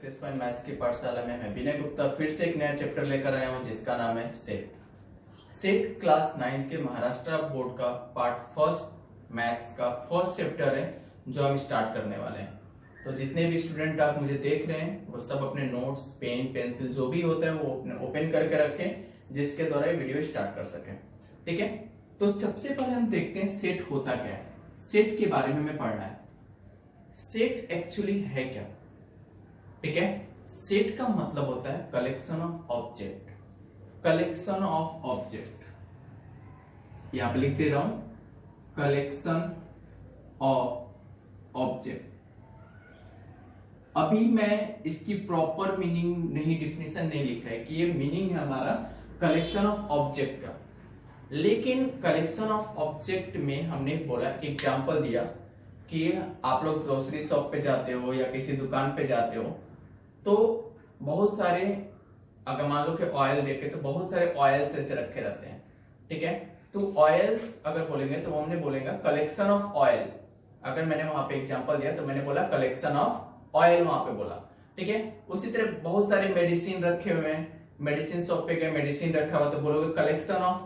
SS1 maths की पाठशाला में मैं विनय गुप्ता फिर से एक नया चैप्टर लेकर आया हूं जिसका नाम है सेट। सेट क्लास 9 के महाराष्ट्र बोर्ड का पार्ट फर्स्ट मैथ्स का फर्स्ट चैप्टर है जो हम स्टार्ट करने वाले हैं। तो जितने भी स्टूडेंट आप मुझे देख रहे हैं वो सब अपने नोट्स, पेन, पेंसिल जो भी होता है वो ओपन करके रखें जिसके द्वारा ये वीडियो स्टार्ट कर सकें। ठीक है, तो सबसे पहले हम देखते हैं सेट होता क्या है। सेट के बारे में हमें पढ़ना है। सेट एक्चुअली है क्या? ठीक है, सेट का मतलब होता है collection of object. Collection of object यहां पे लिख दे रहा हूं, कलेक्शन ऑफ ऑब्जेक्ट। अभी मैं इसकी प्रॉपर मीनिंग नहीं, डिफिनेशन नहीं लिखा है कि ये मीनिंग है हमारा कलेक्शन ऑफ ऑब्जेक्ट का, लेकिन कलेक्शन ऑफ ऑब्जेक्ट में हमने बोला, एग्जांपल दिया कि आप लोग ग्रोसरी शॉप पे जाते हो या किसी दुकान पे जाते हो तो बहुत सारे, अगर मान लो कि ऑयल देखे तो बहुत सारे ऑयल्स ऐसे रखे रहते हैं। ठीक है, तो ऑयल्स अगर बोलेंगे तो हमने बोलेगा कलेक्शन ऑफ ऑयल। अगर मैंने वहां पे एग्जांपल दिया तो मैंने बोला कलेक्शन ऑफ ऑयल वहां पे बोला। ठीक है, उसी तरह बहुत सारे मेडिसिन रखे हुए हैं, मेडिसिन शॉप पे गए, मेडिसिन रखा हुआ तो बोलोगे कलेक्शन ऑफ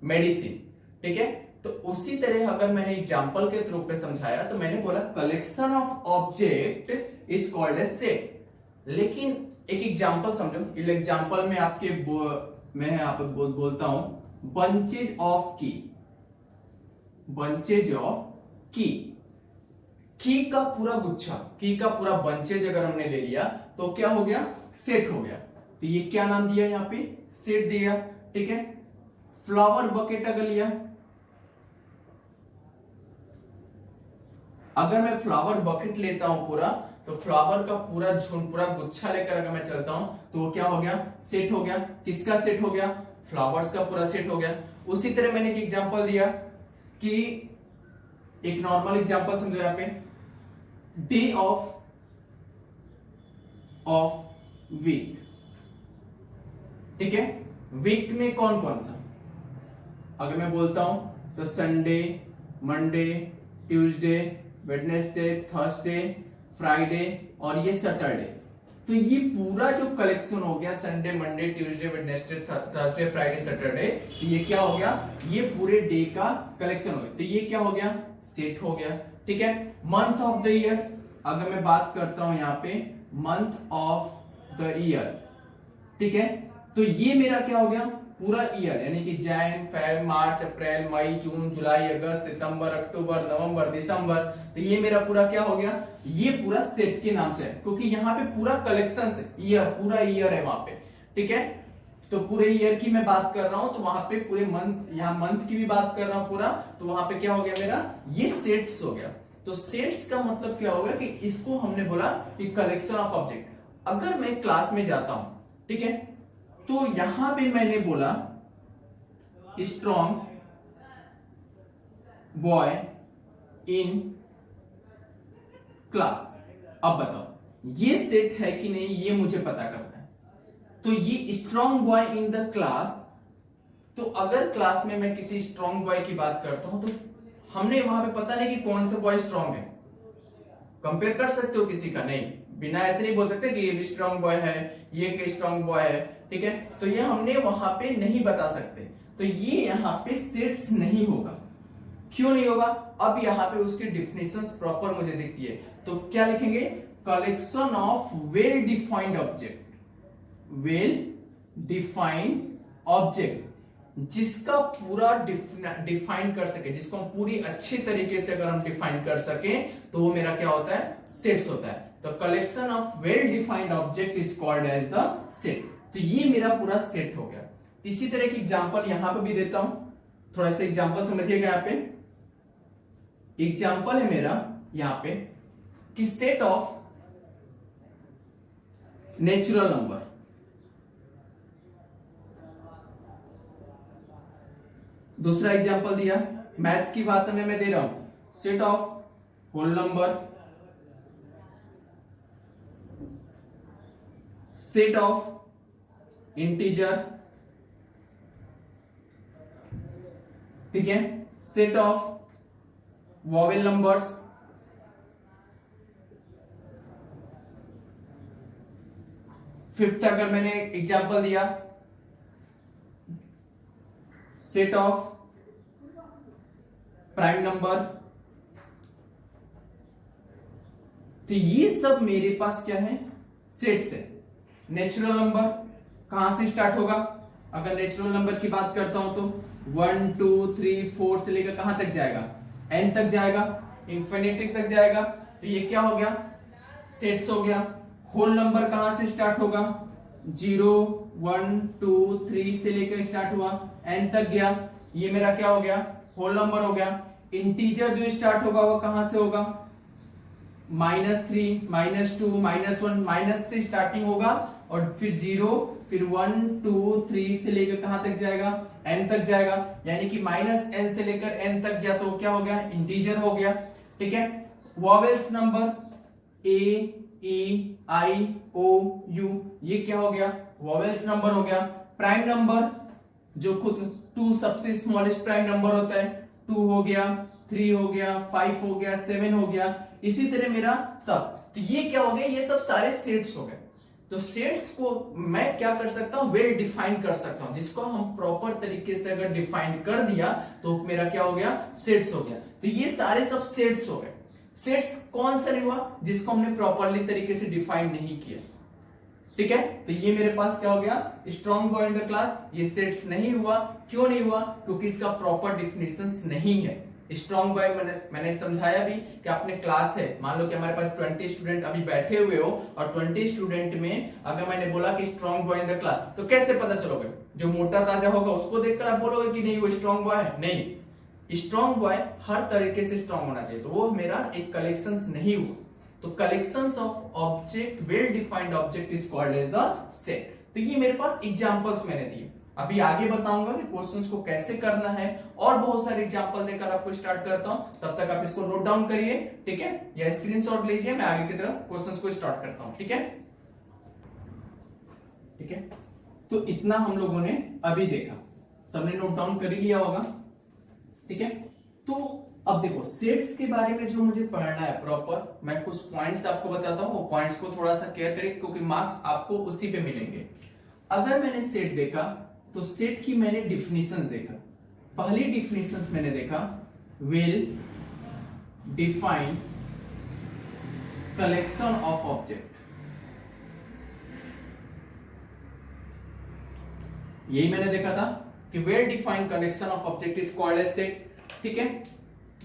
मेडिसिन। ठीक है, तो उसी तरह अगर मैंने एग्जांपल के थ्रू पे समझाया तो मैंने बोला collection of object is called as set. लेकिन एक एग्जांपल समझो, इस एग्जांपल में आपके मैं यहाँ पे बोलता हूं बंचेज ऑफ की, बंचेज ऑफ की का पूरा गुच्छा, की का पूरा बंचेज अगर हमने ले लिया तो क्या हो गया? सेट हो गया। तो ये क्या नाम दिया? यहाँ पे सेट दिया। ठीक है, फ्लावर बकेट अगर लिया, अगर मैं फ्लावर बकेट लेता हूं पूरा, तो फ्लावर का पूरा झुंड, पूरा गुच्छा लेकर अगर मैं चलता हूं तो वो क्या हो गया? सेट हो गया। किसका सेट हो गया? फ्लावर्स का पूरा सेट हो गया। उसी तरह मैंने एक एग्जांपल दिया कि एक नॉर्मल एग्जांपल समझो, यहां पे डे ऑफ वीक। ठीक है, वीक में कौन कौन सा, अगर मैं बोलता हूं तो Sunday, Monday, Tuesday, Wednesday, Thursday, Friday और ये सैटरडे। तो ये पूरा जो कलेक्शन हो गया Sunday, Monday, Tuesday, Wednesday, Thursday, Friday, Saturday, तो ये क्या हो गया? ये पूरे डे का कलेक्शन हो गया। तो ये क्या हो गया? सेट हो गया। ठीक है, मंथ ऑफ द ईयर, अगर मैं बात करता हूं यहां पे मंथ ऑफ द ईयर, ठीक है, तो ये मेरा क्या हो गया? पूरा ईयर, यानी कि जैन, फेब, मार्च, अप्रैल, मई, जून, जुलाई, अगस्त, सितंबर, अक्टूबर, नवंबर, दिसंबर, तो ये मेरा पूरा क्या हो गया? ये पूरा सेट के नाम से है, क्योंकि यहाँ पे पूरा कलेक्शन है, ईयर, पूरा ईयर है वहां पे। ठीक है, तो पूरे ईयर की मैं बात कर रहा हूं तो वहां पे पूरे मंथ, यहाँ मंथ की भी बात कर रहा हूं पूरा, तो वहां पे क्या हो गया मेरा? ये सेट्स हो गया। तो सेट्स का मतलब क्या होगा कि इसको हमने बोला कि कलेक्शन ऑफ ऑब्जेक्ट। अगर मैं क्लास में जाता हूं, ठीक है, तो यहां पे मैंने बोला स्ट्रॉन्ग बॉय इन क्लास। अब बताओ ये सेट है कि नहीं, ये मुझे पता करना है। तो ये strong boy in the class, तो अगर क्लास में मैं किसी स्ट्रॉन्ग बॉय की बात करता हूं तो हमने वहां पे पता नहीं कि कौन सा बॉय स्ट्रॉन्ग है। कंपेयर कर सकते हो किसी का? नहीं, बिना ऐसे नहीं बोल सकते कि ये भी स्ट्रॉन्ग बॉय है, ये स्ट्रॉन्ग बॉय है। ठीक है, तो ये हमने वहां पे नहीं बता सकते, तो ये यहाँ पे सेट्स नहीं होगा। क्यों नहीं होगा? अब यहाँ पे उसकी डिफिनेशंस प्रॉपर मुझे दिखती है, तो क्या लिखेंगे? Collection of well defined object, well defined object, जिसका पूरा डिफाइन कर सके, जिसको हम पूरी अच्छे तरीके से अगर हम डिफाइन कर सके तो वो मेरा क्या होता है? सेट्स होता है। तो collection of well defined object is called as the set. तो ये मेरा पूरा सेट हो गया। इसी तरह की एग्जांपल यहां पे भी देता हूं, थोड़ा सा एग्जांपल समझिएगा। यहां पे एग्जांपल है मेरा यहां पे कि सेट ऑफ नेचुरल नंबर। दूसरा एग्जांपल दिया मैथ्स की भाषा में मैं दे रहा हूं, set of whole number, set of integer, ठीक है, set of vowel numbers, fifth अगर मैंने एग्जांपल दिया, सेट ऑफ प्राइम नंबर, तो ये सब मेरे पास क्या है, सेट्स है। नेचुरल नंबर कहां से स्टार्ट होगा, अगर नेचुरल नंबर की बात करता हूं तो 1 2 3 4 से लेकर कहां तक जाएगा, n तक जाएगा, इंफिनिटी तक जाएगा। तो ये क्या हो गया, सेट्स हो गया। होल नंबर कहां से स्टार्ट होगा, 0 1 2 3 से लेकर स्टार्ट हुआ, n तक गया, ये मेरा क्या हो गया, होल नंबर हो गया। इंटीजर जो स्टार्ट होगा वो कहां से होगा, -3 -2 -1, माइनस से स्टार्टिंग होगा और फिर 0, फिर 1 2 3 से लेकर कहां तक जाएगा, n तक जाएगा, यानी कि -n से लेकर n तक गया तो क्या हो गया, इंटीजर हो गया। ठीक है। Vowels number a e i o u, ये क्या हो गया, वॉवेल्स नंबर हो गया। प्राइम नंबर जो खुद 2 सबसे स्मॉलेस्ट प्राइम नंबर होता है, 2 हो गया, 3 हो गया, 5 हो गया, 7 हो गया, इसी तरह मेरा सब। तो ये क्या हो गया, ये सब सारे सेट्स हो गए। तो सेट्स को मैं क्या कर सकता हूं, वेल डिफाइन कर सकता हूं, जिसको हम प्रॉपर तरीके से अगर डिफाइन कर दिया तो मेरा क्या हो गया, सेट्स हो गया। तो ये सारे सब सेट्स हो गए। सेट्स कौन सा नहीं हुआ, जिसको हमने प्रॉपरली तरीके से डिफाइन नहीं किया। ठीक है। तो ये मेरे पास क्या हो गया, strong boy in the class, ये सेट्स नहीं हुआ। क्यों नहीं हुआ, क्योंकि इसका प्रॉपर डिफिनेशंस नहीं है। स्ट्रॉन्ग बॉय मैंने समझाया भी कि आपने क्लास है, मान लो कि हमारे पास 20 स्टूडेंट अभी बैठे हुए हो और 20 स्टूडेंट में अगर मैंने बोला कि strong boy in the class, तो कैसे पता चलोगे, जो मोटा ताजा होगा उसको देखकर आप बोलोगे कि नहीं वो स्ट्रॉन्ग बॉय है, नहीं। स्ट्रॉन्ग बॉय हर तरीके से स्ट्रॉन्ग होना चाहिए, तो वो मेरा एक कलेक्शंस नहीं हुआ। तो collections of object, well defined object is called as the set. तो ये मेरे पास एग्जांपल्स मैंने दिए, अभी आगे बताऊंगा कि क्वेश्चंस को कैसे करना है और बहुत सारे एग्जांपल देकर आपको स्टार्ट करता हूं। तब तक आप इसको नोट डाउन करिए, ठीक है, या स्क्रीनशॉट लीजिए, मैं आगे की तरफ क्वेश्चंस को स्टार्ट करता हूं। ठीक है, ठीक है। तो इतना हम लोगों ने अभी देखा, सबने नोट डाउन कर ही लिया होगा। ठीक है। तो अब देखो सेट्स के बारे में जो मुझे पढ़ना है प्रॉपर, मैं कुछ पॉइंट्स आपको बताता हूं, वो पॉइंट्स को थोड़ा सा केयर करें क्योंकि मार्क्स आपको उसी पे मिलेंगे। अगर मैंने सेट देखा तो सेट की मैंने डिफिनीशन देखा। पहली डिफिनीशन मैंने देखा, well define collection of object, यही मैंने देखा था कि well defined collection of object is called as set. ठीक है।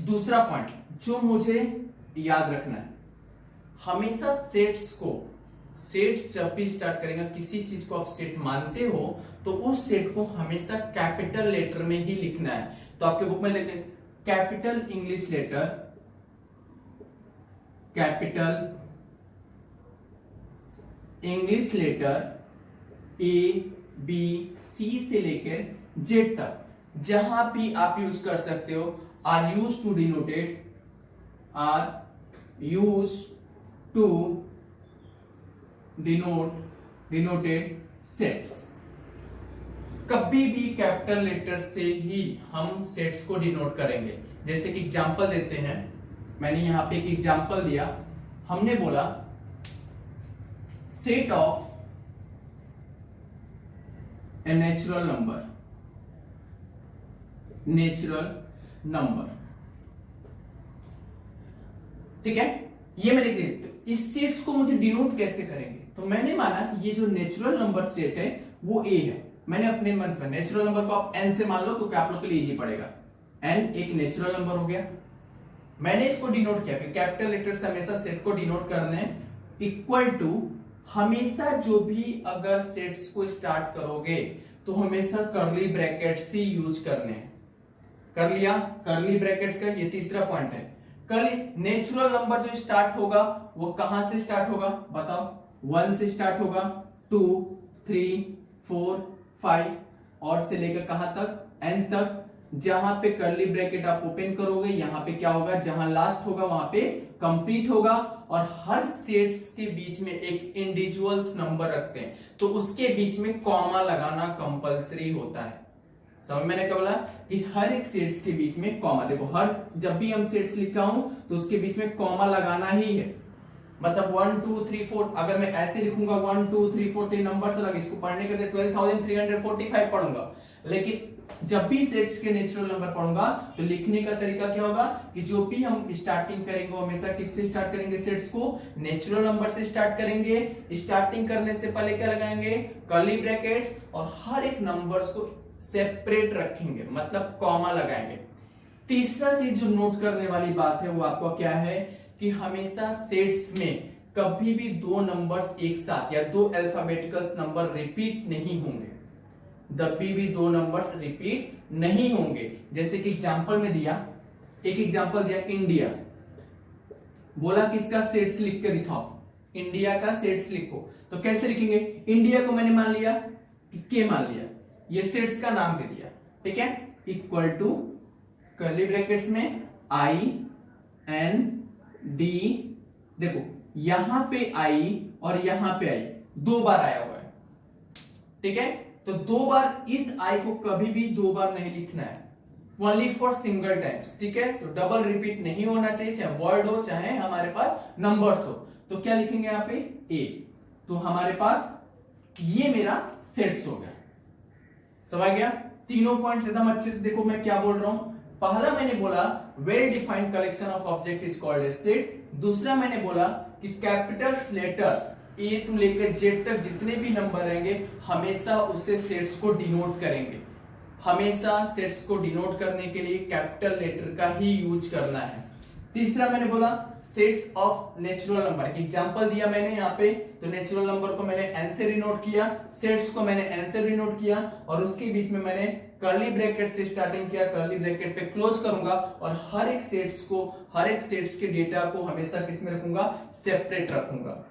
दूसरा पॉइंट जो मुझे याद रखना है, हमेशा सेट्स को, सेट्स जब भी स्टार्ट करेंगे, किसी चीज को आप सेट मानते हो तो उस सेट को hमेशा कैपिटल लेटर में ही लिखना है। तो आपके बुक में देखते capital English letter, capital English letter A B C से लेकर जेड तक, जहां भी आप यूज कर सकते हो, are use to denoted, are use to denoted sets. कभी भी कैपिटल लेटर से ही हम सेट्स को डिनोट करेंगे। जैसे कि एग्जांपल देते हैं, मैंने यहां पे एक एग्जांपल दिया, हमने बोला set of a natural number, natural number. ठीक है, ये मैंने लिख दिया। तो इस सेट्स को मुझे डिनोट कैसे करेंगे, तो मैंने माना कि ये जो नेचुरल नंबर सेट है वो ए है। मैंने अपने मन से, नेचुरल नंबर को आप एन से मान लो क्योंकि आप लोग के लिए इजी पड़ेगा। एन एक नेचुरल नंबर हो गया। मैंने इसको डिनोट किया कि कैपिटल लेटर से हमेशा सेट को डिनोट करने इक्वल टू, हमेशा जो भी अगर सेट्स को स्टार्ट करोगे तो हमेशा कर्ली ब्रैकेट्स ही यूज करने हैं। कर लिया कर्ली ब्रैकेट्स का, ये तीसरा पॉइंट है। कर्ली नेचुरल नंबर जो स्टार्ट होगा वो कहां से स्टार्ट होगा बताओ, 1 से स्टार्ट होगा, 2 3 4 5 और से लेकर कहां तक, n तक। जहां पे कर्ली ब्रैकेट आप ओपन करोगे यहां पे क्या होगा, जहां लास्ट होगा वहां पे कंप्लीट होगा। और हर सेट्स के बीच में एक इंडिविजुअल्स नंबर रखते हैं, तो उसके बीच में कॉमा लगाना कंपलसरी होता है। समझ मैंने क्या बोला कि हर एक सेट्स के बीच में कॉमा, देखो हर जब भी हम सेट्स लिखा हूं तो उसके बीच में कॉमा लगाना ही है। मतलब 1 2 3 4, अगर मैं ऐसे लिखूंगा 1 2 3 4 3 नंबर अलग, इसको पढ़ने के लिए 12,345 पढ़ूंगा। लेकिन जब भी सेट्स के नेचुरल नंबर पढ़ूंगा तो लिखने का तरीका क्या होगा कि जो भी हम स्टार्टिंग करेंगे हमेशा किससे स्टार्ट करेंगे, सेट्स को नेचुरल नंबर से स्टार्ट करेंगे। स्टार्टिंग करने से पहले क्या लगाएंगे, कर्ली ब्रैकेट्स, और हर एक नंबर्स को सेपरेट रखेंगे, मतलब कॉमा लगाएंगे। तीसरा चीज जो नोट करने वाली बात है वो आपको क्या है कि हमेशा सेट्स में कभी भी दो नंबर्स एक साथ या दो अल्फाबेटिकल नंबर रिपीट नहीं होंगे, कभी भी दो नंबर्स रिपीट नहीं होंगे। जैसे कि एग्जांपल में दिया, एक एग्जांपल दिया इंडिया, बोला कि इसका सेट्स लिख के दिखाओ, इंडिया का सेट्स लिखो, तो कैसे लिखेंगे, इंडिया को मैंने मान लिया कि के मान लिया, ये सेट्स का नाम दे दिया, ठीक है, इक्वल टू कर्ली ब्रैकेट्स में आई एन डी, देखो यहां पे आई और यहां पे आई दो बार आया हुआ है, ठीक है, तो दो बार इस आई को कभी भी दो बार नहीं लिखना है, ओनली फॉर सिंगल टाइम्स, ठीक है, तो डबल रिपीट नहीं होना चाहिए, चाहे वर्ड हो चाहे हमारे पास नंबर्स हो। तो क्या लिखेंगे यहाँ पे ए, तो हमारे पास ये मेरा सेट्स हो गया, समझ गया। तीनों पॉइंट्स एकदम अच्छे से देखो मैं क्या बोल रहा हूं। पहला मैंने बोला well defined collection of object is called a set. दूसरा मैंने बोला कि कैपिटल्स लेटर्स ए टू लेकर जेड तक जितने भी नंबर रहेंगे हमेशा उससे सेट्स को डिनोट करेंगे, हमेशा सेट्स को डिनोट करने के लिए कैपिटल लेटर का ही यूज करना है। तीसरा मैंने बोला sets of natural number, example दिया मैंने यहाँ पे, तो नेचुरल नंबर को मैंने एन से डिनोट किया, सेट्स को मैंने एन से डिनोट किया, और उसके बीच में मैंने कर्ली ब्रैकेट से स्टार्टिंग किया, कर्ली ब्रैकेट पे क्लोज करूंगा, और हर एक सेट्स के डेटा को हमेशा किस में रखूंगा, सेपरेट रखूंगा।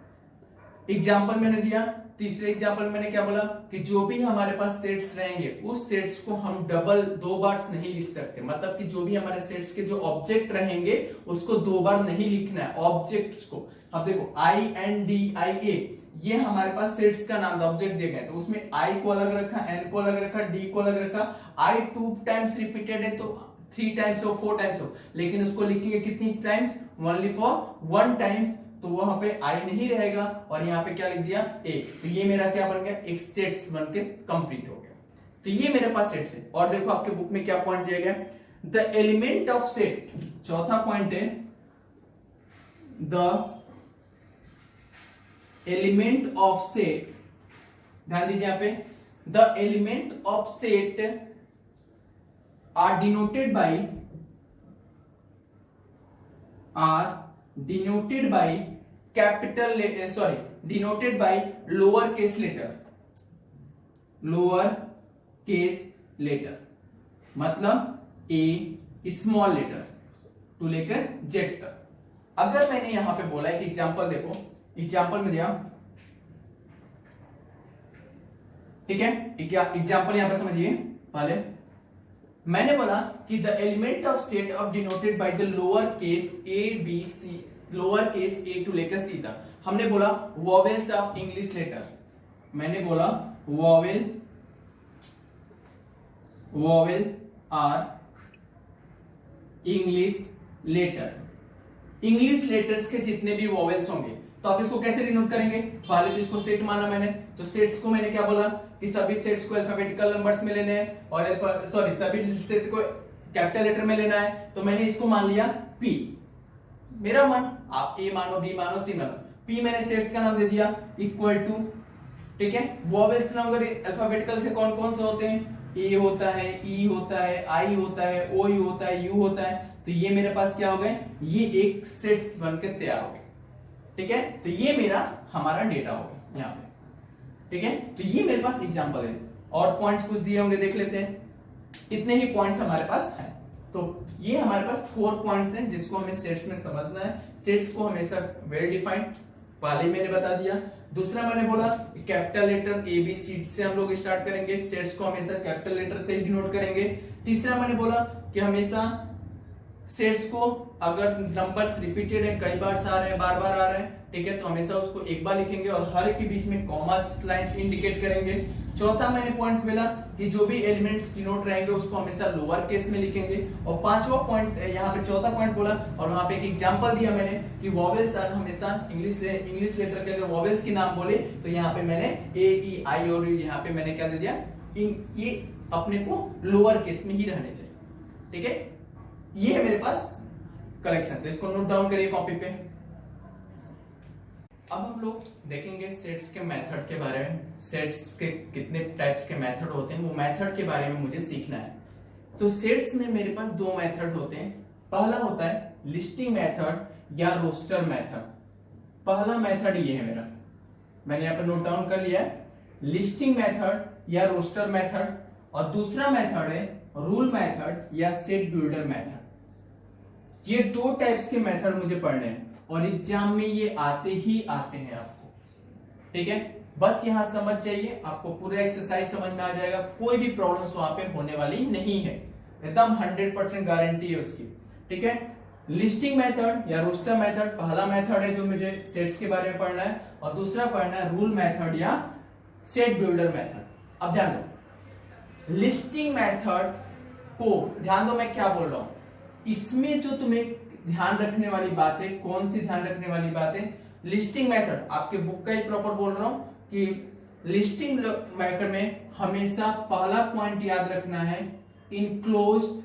एग्जाम्पल मैंने दिया, तीसरे एग्जाम्पल मैंने क्या बोला कि जो भी हमारे पास सेट्स रहेंगे उस सेट्स को हम डबल दो बार नहीं लिख सकते, मतलब कि जो भी हमारे सेट्स के जो ऑब्जेक्ट रहेंगे उसको दो बार नहीं लिखना है, ऑब्जेक्ट्स को। अब देखो आई एन डी आई ए, ये हमारे पास सेट्स का नाम था, ऑब्जेक्ट दिए गए, तो उसमें आई को अलग रखा, एन को अलग रखा, डी को अलग रखा। आई 2 टाइम्स रिपीटेड है तो 3 टाइम्स हो 4 टाइम्स हो, लेकिन उसको लिखेंगे कितनी टाइम्स, ओनली फॉर 1 टाइम्स, तो वहां पे आई नहीं रहेगा, और यहाँ पे क्या लिख दिया ए, तो ये मेरा क्या बन गया, एक सेट्स बन के कंप्लीट हो गया। तो ये मेरे पास सेट्स है। और देखो आपके बुक में क्या पॉइंट दिया गया, द एलिमेंट ऑफ सेट, चौथा पॉइंट है द एलिमेंट ऑफ सेट, ध्यान दीजिए यहां पे, the element of set are denoted by capital, denoted by lower case letter, मतलब ए स्मॉल लेटर टू लेकर जेड तक। अगर मैंने यहां पे बोला है कि एग्जांपल देखो, एग्जांपल में दिया, ठीक है, एग्जांपल यहां पे समझिए। पहले मैंने बोला कि the element of set of denoted by the lower case A B C, lower case A to लेकर सी तक। हमने बोला वॉवेल्स ऑफ इंग्लिश लेटर, मैंने बोला vowel are English letter, English letters के जितने भी वॉवेल्स होंगे, तो आप इसको कैसे डिनोट करेंगे, पहले तो इसको सेट माना मैंने, तो सेट्स को मैंने क्या बोला कि सभी सेट्स को अल्फाबेटिकल नंबर्स में लेने हैं, और सभी सेट को कैपिटल लेटर में लेना है, तो मैंने इसको मान लिया पी, मेरा मन, आप ए मानो, बी मानो, सी मानो, पी मैंने सेट्स का नाम दे दिया, इक्वल टू, ठीक है, वॉवेल्स नंबर अल्फाबेटिकल के कौन कौन से होते हैं, ए होता है, ई होता है, आई होता है, ओ होता है, यू होता है, तो ये मेरे पास क्या हो गए, ये एक सेट्स बनकर तैयार हो गए, ठीक है, तो ये मेरा हमारा डेटा हो गया यहाँ पे, ठीक है, तो ये मेरे पास एग्जांपल है, और पॉइंट्स कुछ दिए होंगे देख लेते हैं, इतने ही पॉइंट्स हमारे पास हैं। तो ये हमारे पास 4 पॉइंट्स हैं जिसको हमें सेट्स में समझना है। सेट्स को हमेशा वेल डिफाइंड, पहले मैंने बता दिया। दूसरा मैंने बोला capital letter A B C से हम लोग स्टार्ट करेंगे, सेट्स को हमेशा कैपिटल लेटर से ही डिनोट करेंगे। तीसरा मैंने बोला कि हमेशा सेट्स को अगर नंबर्स रिपीटेड है, कई बार आ रहे हैं, बार बार आ रहे हैं, ठीक है, तो हमेशा उसको एक बार लिखेंगे और हर के बीच में कॉमा लाइंस इंडिकेट करेंगे। चौथा मैंने पॉइंट्स बोला कि जो भी एलिमेंट्स डिनोट रहेंगे उसको हमेशा लोअर केस में लिखेंगे। और पांचवा पॉइंट यहाँ पे, चौथा पॉइंट बोला और वहां पे एक एग्जांपल दिया मैंने कि वॉवेल्स हमेशा इंग्लिश लेटर के अगर वॉवेल्स के नाम बोले तो यहाँ पे मैंने ए ई आई और यहाँ पे मैंने क्या दे दिया, ये अपने को लोअर केस में ही रहने चाहिए, ठीक है। ये है मेरे पास कलेक्शन, तो इसको नोट डाउन करिए कॉपी पे। अब हम लोग देखेंगे सेट्स के मेथड के बारे में। सेट्स के कितने टाइप्स के मेथड होते हैं, वो मेथड के बारे में मुझे सीखना है। तो सेट्स में मेरे पास दो मेथड होते हैं। पहला होता है लिस्टिंग मेथड या रोस्टर मेथड। पहला मेथड ये है मेरा, मैंने यहाँ पे नोट डाउन कर लिया है, लिस्टिंग मेथड या रोस्टर मेथड। और दूसरा मेथड है रूल मेथड या सेट बिल्डर मेथड। ये दो टाइप्स के मेथड मुझे पढ़ने हैं और एग्जाम में ये आते ही आते हैं आपको, ठीक है। बस यहां समझ जाइए, आपको पूरा एक्सरसाइज समझ में आ जाएगा, कोई भी प्रॉब्लम्स वहां पे होने वाली नहीं है, एकदम 100% गारंटी है उसकी, ठीक है। लिस्टिंग मेथड या रोस्टर मेथड पहला मेथड है जो मुझे सेट्स के बारे में पढ़ना है, और दूसरा पढ़ना है रूल मेथड या सेट बिल्डर मेथड। अब ध्यान दो, लिस्टिंग मेथड को ध्यान दो, मैं क्या बोल रहा हूं, इसमें जो तुम्हें ध्यान रखने वाली बात है, कौन सी ध्यान रखने वाली बात है, लिस्टिंग मेथड, आपके बुक का ही प्रॉपर बोल रहा हूं कि लिस्टिंग मेथड में हमेशा पहला पॉइंट याद रखना है, इनक्लोज्ड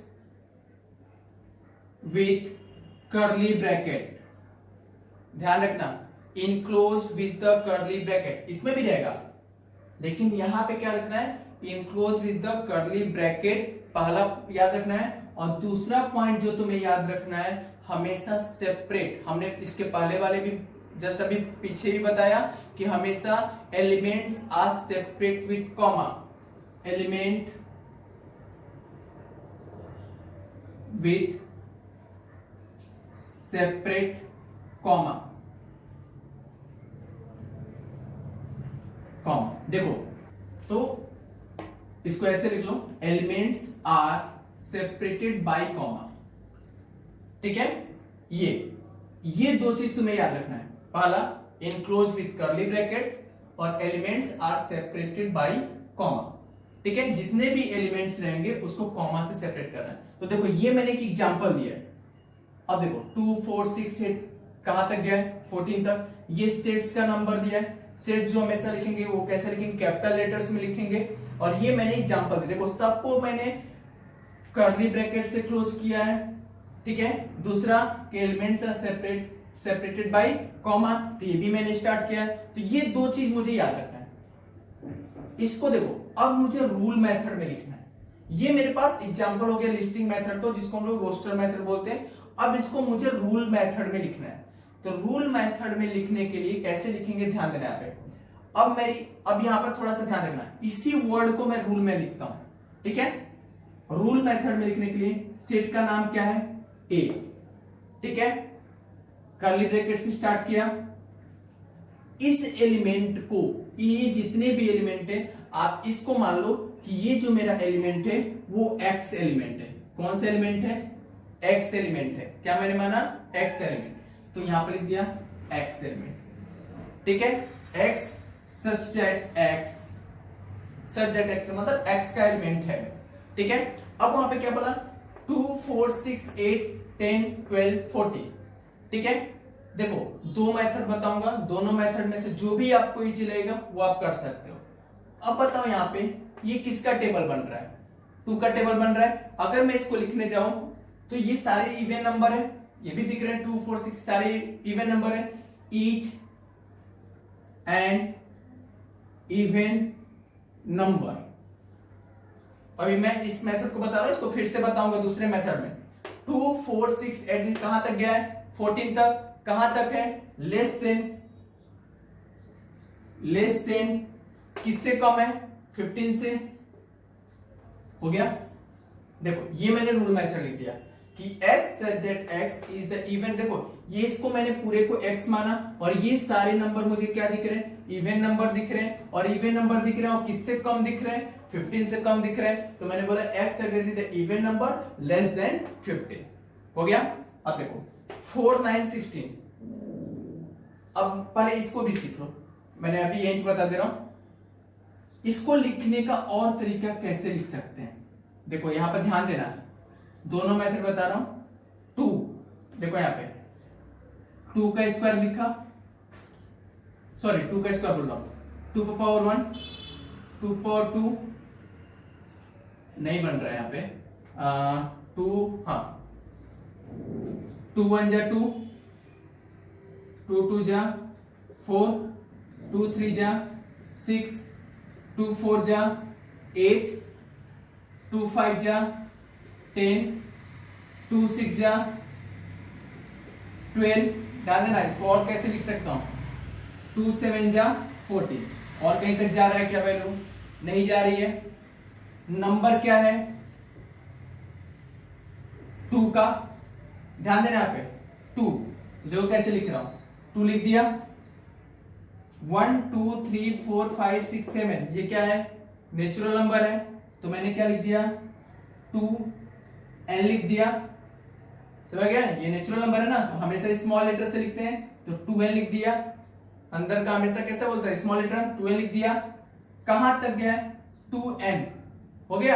विथ कर्ली ब्रैकेट। ध्यान रखना, enclosed with the curly bracket, इसमें भी रहेगा लेकिन यहां पे क्या रखना है, enclosed with the curly bracket पहला याद रखना है। और दूसरा पॉइंट जो तुम्हें याद रखना है, हमेशा सेपरेट, हमने इसके पहले वाले भी जस्ट अभी पीछे भी बताया कि हमेशा elements are separate with comma, element with separate comma, comma. देखो तो इसको ऐसे लिख लो, elements are separated by comma, ठीक है। ये दो चीज तुम्हें याद रखना है, पहला इनक्लोज विथ कर्ली ब्रैकेट्स और elements are separated by comma, ठीक है। जितने भी एलिमेंट्स रहेंगे उसको कॉमा से सेपरेट करना है। तो देखो ये मैंने एक एग्जांपल दिया है, अब देखो 2 4 6 सेट कहां तक गया है, 14 तक। ये सेट्स का नंबर दिया है, सेट जो हमेशा लिखेंगे वो कैसे लिखेंगे, कैपिटल लेटर्स में लिखेंगे। और ये मैंने एग्जांपल दिया, देखो सबको मैंने कर्ली ब्रैकेट से क्लोज किया है, ठीक है। दूसरा के elements are separated by comma, तो ये भी मैंने स्टार्ट किया। तो ये दो चीज मुझे याद रखना है। इसको देखो, अब मुझे रूल मेथड में लिखना है। ये मेरे पास एग्जांपल हो गया लिस्टिंग मेथड को, जिसको हम लोग रोस्टर मेथड बोलते हैं। अब इसको मुझे रूल मेथड में लिखना है। तो रूल मेथड में लिखने के लिए कैसे लिखेंगे, ध्यान देना यहाँ पे। अब यहां पर थोड़ा सा ध्यान रखना, इसी वर्ड को मैं रूल में लिखता हूं, ठीक है। रूल मेथड में लिखने के लिए सेट का नाम क्या है, ए, ठीक है। कर्ली ब्रैकेट से स्टार्ट किया, इस एलिमेंट को, ये जितने भी एलिमेंट है आप इसको मान लो कि ये जो मेरा एलिमेंट है वो एक्स एलिमेंट है। कौन सा एलिमेंट है, एक्स एलिमेंट है। क्या मैंने माना, एक्स एलिमेंट। तो यहां पर लिख दिया एक्स एलिमेंट, ठीक है। एक्स सच दैट एक्स मतलब एक्स का एलिमेंट है, ठीक है। अब वहां पे क्या बोला, 2 4 6 8 10 12 14, ठीक है। देखो दो मेथड बताऊंगा, दोनों मेथड में से जो भी आपको इजी लगेगा वो आप कर सकते हो। अब बताओ यहाँ पे ये किसका टेबल बन रहा है, 2 का टेबल बन रहा है। अगर मैं इसको लिखने जाऊं तो ये सारे इवन नंबर है, ये भी दिख रहे हैं 2 4 6 सारे इवन नंबर है। ईच एंड इवन नंबर, अभी मैं इस मेथड को बता रहा हूं, इसको फिर से बताऊंगा दूसरे मेथड में। 2 4 6 8 कहां तक गया है, 14 तक। कहां तक है, लेस देन किससे कम है, 15 से, हो गया। देखो ये मैंने रूल मेथड लिख दिया कि s such that x is the even। देखो ये इसको मैंने पूरे को x माना और ये सारे नंबर मुझे क्या दिख रहे हैं, इवन नंबर दिख रहे हैं। और इवन नंबर दिख रहे हैं और किससे कम दिख रहे हैं, 15 से कम दिख रहे हैं। तो मैंने बोला x such that is the even number less than 15, हो गया। अब देखो 4 9 16, अब पहले इसको भी सीख लो, मैंने अभी यही बता दे रहा हूं। इसको लिखने का और तरीका कैसे लिख सकते हैं, देखो यहां पर ध्यान देना, दोनों मेथड बता रहा हूं। 2, देखो यहां पे 2 का स्क्वायर लिखा, सॉरी 2 का स्क्वायर बोल रहा हूं, 2 पावर 1, 2 पावर 2 नहीं बन रहा है यहाँ पे, 2, हाँ 2 1 जा 2, 2 2 जा 4, 2 3 जा 6, 2 4 जा 8, 2 5 जा 10, 2 6 जा 12। ध्यान देना, इसको और कैसे लिख सकता हूं, 2 7 जा 14। और कहीं तक जा रहा है क्या वैल्यू, नहीं जा रही है। नंबर क्या है 2 का, ध्यान देना यहाँ पे 2, जो कैसे लिख रहा हूं, 2 लिख दिया, 1 2 3 4 5 6 7, ये क्या है नेचुरल नंबर है, तो मैंने क्या लिख दिया 2n लिख दिया, समझ गया, ये नेचुरल नंबर है ना, तो हमेशा स्मॉल लेटर से लिखते हैं, तो 2n लिख दिया, अंदर का हमेशा कैसे बोलता है स्मॉल लेटर, 2n लिख दिया। कहां तक गया 2n, हो गया।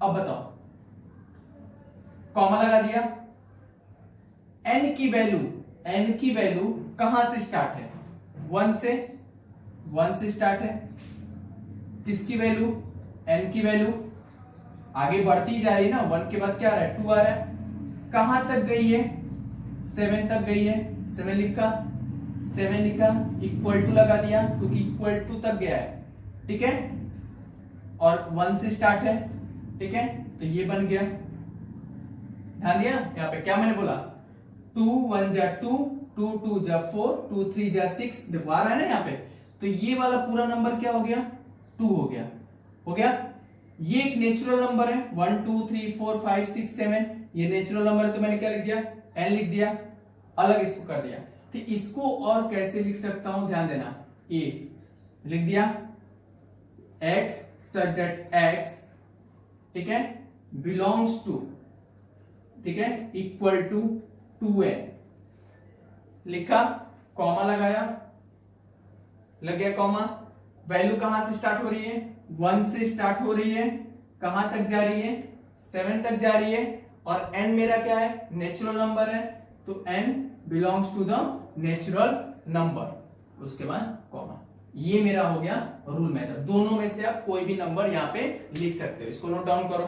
अब बताओ, कॉमा लगा दिया, n की वैल्यू कहां से स्टार्ट है, 1 से स्टार्ट है। किसकी वैल्यू, n की वैल्यू आगे बढ़ती जा रही है ना, 1 के बाद क्या आ रहा है 2 आ रहा है। कहां तक गई है 7 तक गई है, 7 लिखा, इक्वल टू लगा दिया क्योंकि इक्वल टू तक गया है, ठीक है, और 1 से स्टार्ट है, ठीक है, तो ये बन गया। ध्यान दिया यहाँ पे क्या मैंने बोला, 2 1 जा 2, 2 2 जा 4, 2 3 जा 6, देखो आ रहा है ना यहाँ पे, तो ये वाला पूरा नंबर क्या हो गया 2 हो गया। ये एक नेचुरल नंबर है, 1 2 3 4 5 6 7, ये नेचुरल नंबर है, तो मैंने क्या लिख दिया n लिख दिया, अलग इसको कर दिया। तो इसको और कैसे लिख सकता हूं, ध्यान देना, a लिख दिया, x such that x, ठीक है, belongs to, ठीक है, इक्वल टू 2n लिखा, कॉमा लगाया, लग गया कॉमा। वैल्यू कहां से स्टार्ट हो रही है 1 से स्टार्ट हो रही है, कहां तक जा रही है 7 तक जा रही है, और n मेरा क्या है नेचुरल नंबर है, तो n belongs to the natural number, उसके बाद कॉमा। ये मेरा हो गया रूल मेथड, दोनों में से आप कोई भी नंबर यहां पे लिख सकते हो, इसको नोट डाउन करो।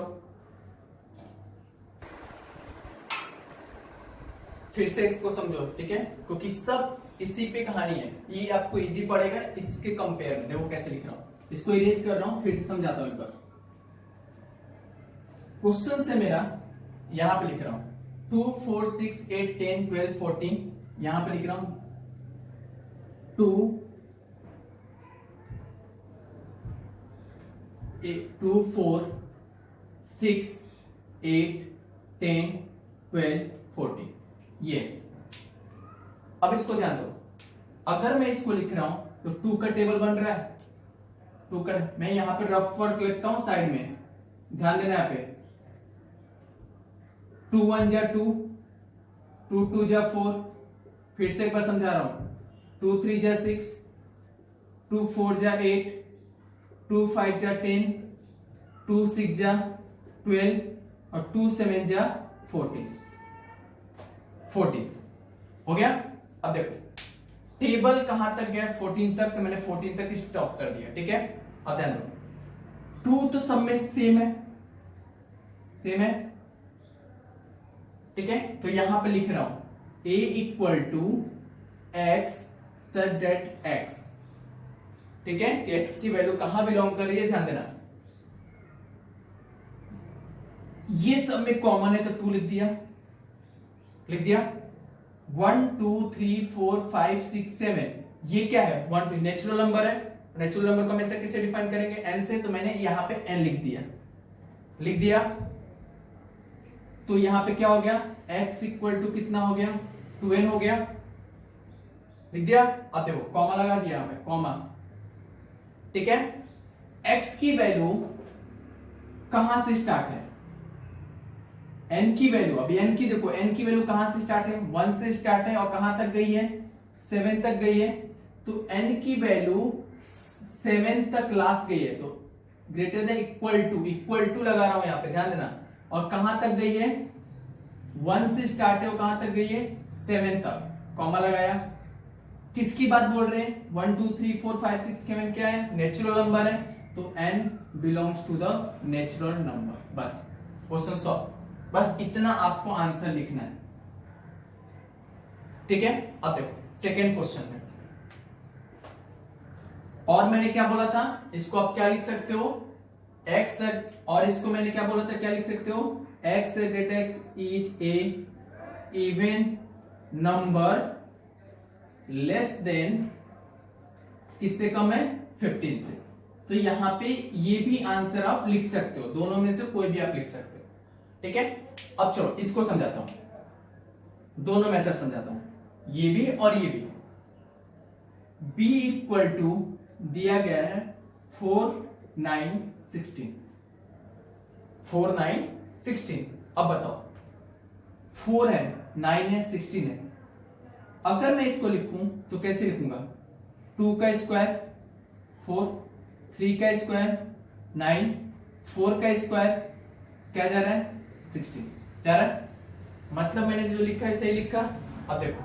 फिर से इसको समझो, ठीक है, क्योंकि सब इसी पे कहानी है, ये आपको इजी पड़ेगा इसके कंपेयर में। देखो कैसे लिख रहा हूं, इसको इरेज कर रहा हूं, फिर से समझाता हूं एक बार। क्वेश्चन से मेरा यहां पे लिख रहा हूं 2 4 6 8 10 12 14, यहां पे लिख रहा हूं 2 4 6 8 10 12 14, ये। अब इसको ध्यान दो, अगर मैं इसको लिख रहा हूं तो 2 का टेबल बन रहा है, 2 का, मैं यहां पे रफ वर्क लिखता हूं साइड में, ध्यान देना यहाँ पे, 2 1 जा 2, 2 2 जा 4, फिर से एक बार समझा रहा हूं, 2 3 जा 6, 2 4 जा 8, 2 5 जा 10, 2 6 जा 12, और 2 7 जा 14 हो गया। अब देखो टेबल कहां तक गया 14 तक, तो मैंने 14 तक स्टॉप कर दिया, ठीक है। अब ध्यान दो 2 तो सब में सेम है, ठीक है, तो यहां पे लिख रहा हूं a equal to x such that x, ठीक है, x की वैल्यू कहां बिलोंग कर रही है, ध्यान देना, ये सब में कॉमन है तो 2 लिख दिया, 1 2 3 4 5 6 7, ये क्या है 1 2 नेचुरल नंबर है, नेचुरल नंबर को हमेशा किससे डिफाइन करेंगे n से, तो मैंने यहां पे n लिख दिया, तो यहां पे क्या हो गया x इक्वल टू कितना हो गया 2n हो गया, लिख दिया। अब देखो कॉमा लगा दिया हमें, कॉमा, ठीक है, x की वैल्यू कहां से स्टार्ट है n की वैल्यू, अभी n की देखो, n की वैल्यू कहां से स्टार्ट है, 1 से स्टार्ट है और कहां तक गई है, 7 तक गई है। तो n की वैल्यू 7 तक लास्ट गई है, तो ग्रेटर देन इक्वल टू लगा रहा हूं यहां पे, ध्यान देना। और कहां तक गई है, 1 से स्टार्ट है और कहां तक गई है, 7 तक, कॉमा लगाया। किसकी बात बोल रहे हैं, 1 2 3 4 5 6 7 क्या है, नेचुरल नंबर है, तो n belongs to the natural number. बस क्वेश्चन सॉल्व, बस इतना आपको आंसर लिखना है, ठीक है। अब देखो सेकेंड क्वेश्चन में, और मैंने क्या बोला था, इसको आप क्या लिख सकते हो, x, और इसको मैंने क्या बोला था, क्या लिख सकते हो, x greater x is a even number less than, किससे कम है, 15 से। तो यहां पे ये भी आंसर आप लिख सकते हो, दोनों में से कोई भी आप लिख सकते हो, ठीक है। अब चलो इसको समझाता हूं, दोनों मेथड समझाता हूं, ये भी और ये भी। b इक्वल टू दिया गया है 4 9 16, 4 9 16। अब बताओ 4 है, 9 है, 16 है, अगर मैं इसको लिखूं तो कैसे लिखूंगा, 2 का स्क्वायर 4, 3 का स्क्वायर 9, 4 का स्क्वायर क्या जा रहा है, 16 जा रहा है। मतलब मैंने जो लिखा है सही लिखा। अब देखो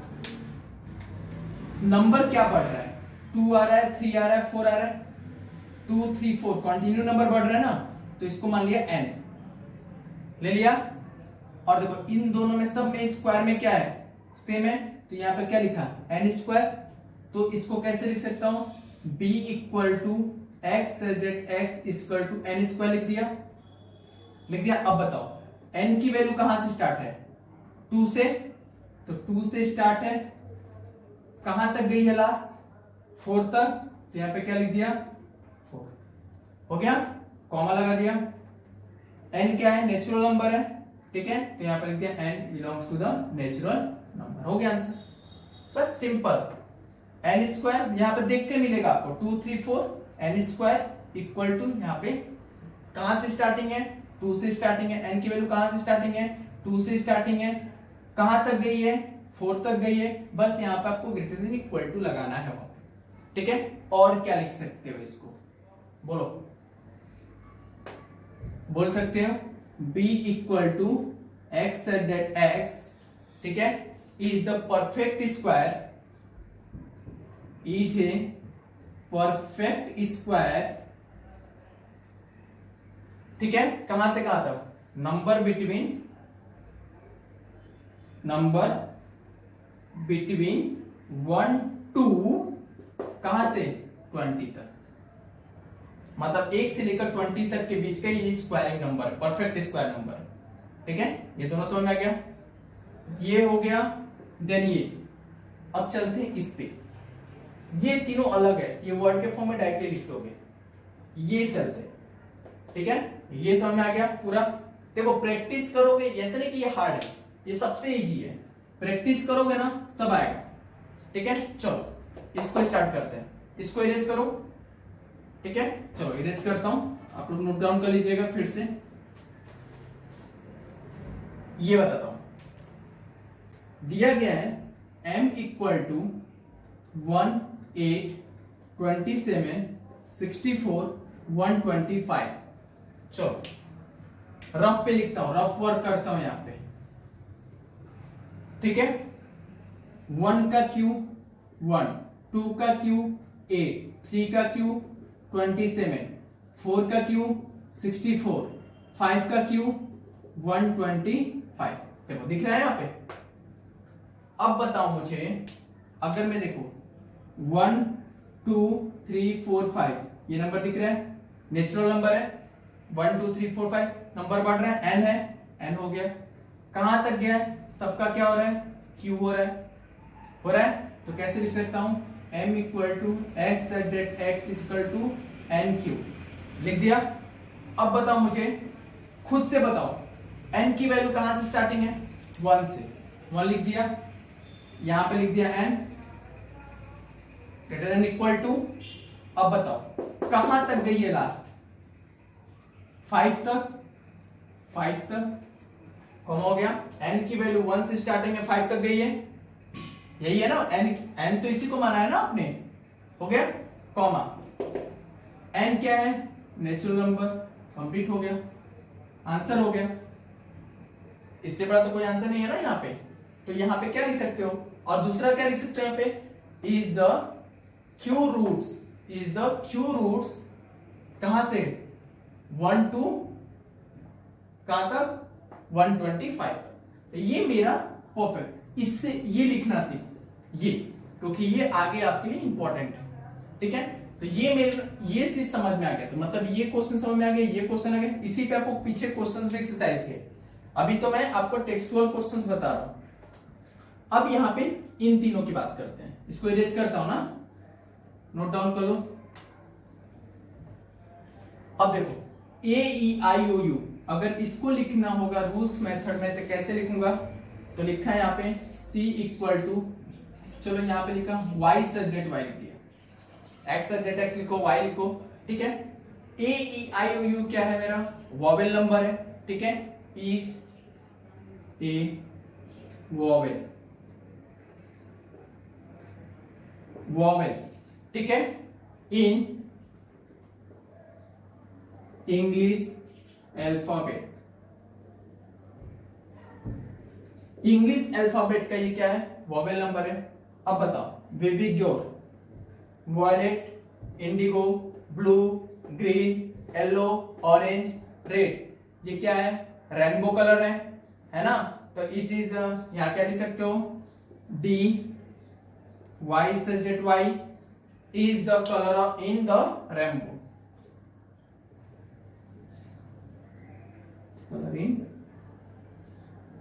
नंबर क्या बढ़ रहा है, 2 आ रहा है, 3 आ रहा है, 4 आ रहा है, 2 3 4 कंटिन्यू नंबर बढ़ रहा है ना, तो इसको मान लिया n ले लिया। और देखो इन दोनों में सब में स्क्वायर में क्या है, सेम है, तो यहां पर क्या लिखा, n स्क्वायर। तो इसको कैसे लिख सकता हूं, b equal to x equal to n square लिख दिया, लिख दिया। अब बताओ n की वैल्यू कहां से स्टार्ट है, 2 से, तो 2 से स्टार्ट है, कहां तक गई है लास्ट, 4 तक, तो यहां पे क्या लिख दिया, 4 हो गया, कॉमा लगा दिया। n क्या है, नेचुरल नंबर है, ठीक है, तो यहां पर लिख दिया n belongs to the natural number, हो गया आंसर। बस सिंपल, n स्क्वायर यहां पे देख के मिलेगा आपको, 2 3 4 n स्क्वायर इक्वल टू, यहां पे कहां से स्टार्टिंग है, 2 से स्टार्टिंग है, n की वैल्यू कहां से स्टार्टिंग है, 2 से स्टार्टिंग है, कहां तक गई है, 4 तक गई है। बस यहां पे आपको ग्रेटर देन इक्वल टू लगाना है, ठीक है। और क्या लिख सकते हो इसको, बोलो, बोल सकते हो b equal to x that x, ठीक है, is the perfect square, is a perfect square, ठीक है। कहां से कहां तक, नंबर बिटवीन 1 टू कहां से 20 तक, मतलब 1 से लेकर 20 तक के बीच का ये squaring number, perfect square number, ठीक है। ये दोनों समझ में आ गया, ये हो गया। देन ये, अब चलते हैं इस पे, ये तीनों अलग है, ये वर्ड के फॉर्म में डायरेक्टली लिख दोगे, ये चलते, ठीक है। ये समझ में आ गया पूरा। देखो प्रैक्टिस करोगे, ऐसे नहीं कि ये हार्ड है, ये सबसे इजी है, प्रैक्टिस करोगे ना सब आएगा, ठीक है। चलो इसको स्टार्ट करते हैं, इसको इरेज करो, ठीक है। चलो इरेज करता हूं, आप लोग नोट डाउन कर लीजिएगा फिर से। ये बताता हूं, दिया गया है m इक्वल टू 1 8 27 64 125। चलो रफ पे लिखता हूं, रफ वर्क करता हूं यहां पे, ठीक है। 1 का क्यू 1, 2 का क्यू 8, 3 का क्यू 27, 4 का क्यू 64, 5 का क्यू 125। देखो दिख रहा है यहां पे। अब बताओ मुझे, अगर मैं देखो 1 2 3 4 5 ये नंबर दिख रहा है, नेचुरल नंबर है, 1 2 3 4 5 नंबर बढ़ रहा है, n है, n हो गया, कहां तक गया है, सबका क्या हो रहा है, q हो रहा है, तो कैसे लिख सकता हूं, m equal to x equal to n cube, लिख दिया। अब बताओ मुझे, खुद से बताओ, n की वैल्यू कहां से स्टार्टिंग है, 1 से, 1 लिख दिया, यहां पे लिख दिया n greater than equal to. अब बताओ कहां तक गई है लास्ट, 5 तक, कॉमा हो गया, n की वैल्यू 1 से स्टार्टिंग है 5 तक गई है, यही है ना, n तो इसी को माना है ना आपने, हो गया कॉमा, n क्या है, नेचुरल नंबर, कंप्लीट हो गया, आंसर हो गया। इससे बड़ा तो कोई आंसर नहीं है ना यहाँ पे, तो यहाँ पे क्या लिख सकते हो, और दूसरा क्या लिख सकते हो यहाँ पे, is the cube roots, is the cube roots कहां से 1 to कहां तक 125, तो ये मेरा परफेक्ट, इससे ये लिखना सीख, ये क्योंकि ये आगे आपके लिए इंपॉर्टेंट है, ठीक है। तो ये मेरे ये चीज समझ में आ गया, तो मतलब ये क्वेश्चन समझ में आ गया, ये क्वेश्चन आ गया, इसी पे आपको पीछे क्वेश्चंस एक्सरसाइज के, अभी तो मैं आपको टेक्सचुअल क्वेश्चंस बता रहा हूं। अब यहाँ पे इन तीनों की बात करते हैं, इसको इरेज करता हूं ना, नोट डाउन कर लो। अब देखो AEIOU, अगर इसको लिखना होगा रूल्स मेथड में तो कैसे लिखूंगा, तो लिखा है यहाँ पे C इक्वल टू, चलो यहाँ पे लिखा y सब्जेक्ट y लिख दिया, x सब्जेक्ट x लिखो, y लिखो, ठीक है। AEIOU क्या है, मेरा वॉवेल नंबर है, ठीक है, इज ए वॉवेल, वॉवेल, ठीक है, in English alphabet, English alphabet का ये क्या है, वॉवेल नंबर है। अब बताओ विविग्योर, violet, indigo, blue, green, yellow, orange, red, ये क्या है, रेनबो कलर है ना, तो इट इज यहां क्या लिख सकते हो, डी वाई सजेट why is the colour in the rainbow, colour in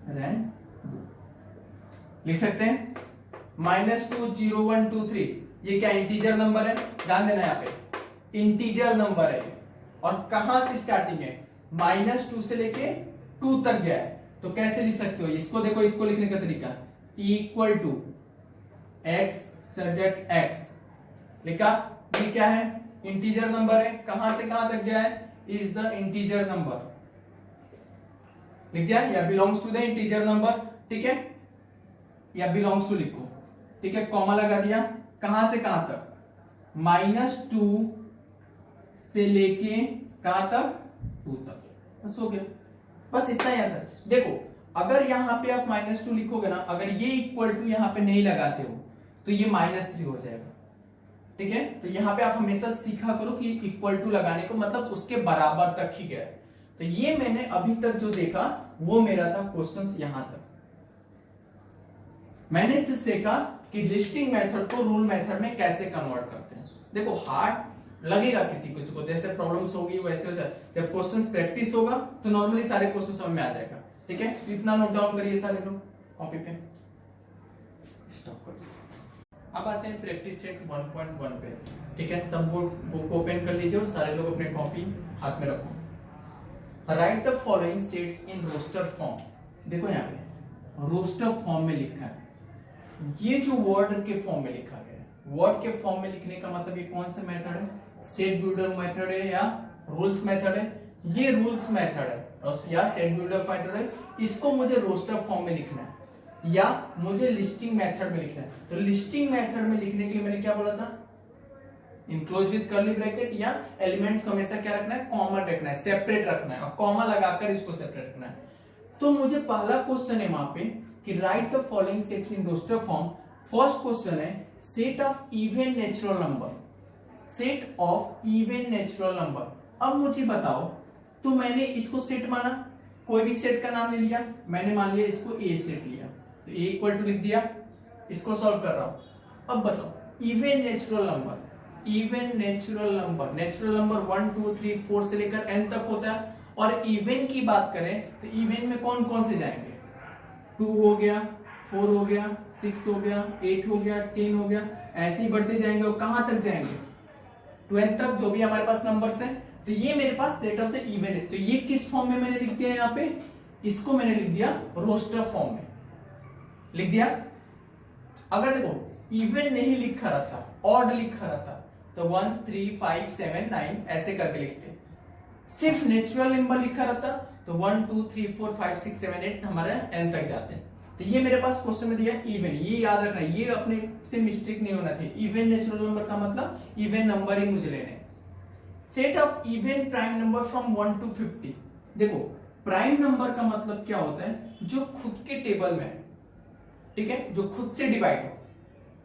rainbow लिख सकते हैं। -2 0 1 2 3, ये क्या इंटीजर नंबर है, ध्यान देना यहाँ पे इंटीजर नंबर है, और कहां से स्टार्टिंग है, -2 से लेके 2 तक गया है, तो कैसे लिख सकते हो इसको, देखो इसको लिखने का तरीका, equal to x subject x लिखा, ये क्या है, इंटीजर नंबर है, कहां से कहां तक गया है, इज द इंटीजर नंबर, लिख दिया, या belongs to the integer number, ठीक है, या बिलोंग्स टू लिखो, ठीक है, कॉमा लगा दिया, कहां से कहां तक, -2 से लेके कहां तक 2 तक, बस हो गया, बस इतना ही आंसर। देखो अगर यहां पे आप -2 लिखोगे ना, अगर ये इक्वल टू यहां पे नहीं लगाते हो तो ये -3 हो जाएगा, ठीक है। तो यहां पे आप हमेशा सीखा करो कि इक्वल टू लगाने को मतलब उसके बराबर तक ही गया। तो ये मैंने अभी तक जो देखा वो मेरा था क्वेश्चंस यहां तक। मैंने इससे सीखा कि लिस्टिंग मेथड को रूल मेथड में कैसे कन्वर्ट करते हैं। देखो हार्ड लगेगा किसी किसी को, जैसे प्रॉब्लम्स होगी वैसे वैसे, जब क्वेश्चन प्रैक्टिस होगा तो नॉर्मली सारे क्वेश्चन समझ में आ जाएगा, ठीक है। इतना नोट डाउन करिए सारे लोग कॉपी पे, स्टॉप कर दीजिए। अब आते हैं प्रैक्टिस सेट 1.1 पे, ठीक है। सब बुक ओपन कर लीजिए और सारे लोग अपने कॉपी हाथ में रखो। Write the following sets in roster form. देखो यहाँ पे रोस्टर फॉर्म में लिखा है, ये जो वर्ड के फॉर्म में लिखा गया है, वर्ड के फॉर्म में लिखने का मतलब ये कौन सा मेथड है, सेट बिल्डर मेथड है या रूल्स मेथड है, ये रूल्स मेथड है या सेट बिल्डर मेथड है। इसको मुझे रोस्टर फॉर्म में लिखना है या मुझे लिस्टिंग मेथड में लिखना है। तो लिस्टिंग मेथड में लिखने के लिए मैंने क्या बोला था, इनक्लोज विद कर्ली ब्रैकेट या एलिमेंट्स को हमेशा क्या रखना है, कॉमन रखना है, सेपरेट रखना है, और कॉमा लगाकर इसको सेपरेट रखना है। तो मुझे पहला क्वेश्चन है वहां पे कि write the following sets in roster form. First question है set of even natural number, set of even natural number. अब मुझे बताओ, तो मैंने इसको सेट माना, कोई भी सेट का नाम ले लिया, मैंने मान लिया इसको ए सेट लिया, तो ए इक्वल टू लिख दिया, इसको सॉल्व कर रहा हूं। अब बताओ even natural number, even natural number, natural number 1 2 3 4 से लेकर n तक होता है। और इवन की बात करें तो इवन में कौन कौन से जाएंगे, 2 हो गया, 4 हो गया, 6 हो गया, 8 हो गया, 10 हो गया, ऐसे ही बढ़ते जाएंगे और कहां तक जाएंगे, 12 तक, जो भी हमारे पास नंबर्स हैं। तो ये मेरे पास सेट ऑफ द इवन है। तो ये किस फॉर्म में मैंने लिख दिया, यहाँ पे इसको मैंने लिख दिया रोस्टर फॉर्म में लिख दिया। अगर देखो इवन नहीं लिखा रहता, ऑड लिखा रहता, तो 1 3 5 7 9 ऐसे करके लिखते। सिर्फ नेचुरल नंबर लिखा रहता तो 1 2 3 4 5 6 7 8 हमारे n तक जाते हैं। तो ये मेरे पास क्वेश्चन में दिया इवन, ये याद रखना, ये अपने से मिस्टेक नहीं होना चाहिए। इवन नेचुरल नंबर का मतलब इवन नंबर ही मुझे लेने। Set of even prime number from 1 to 50। देखो प्राइम नंबर का मतलब क्या होता है, जो खुद के टेबल में, ठीक है, जो खुद से डिवाइड हो।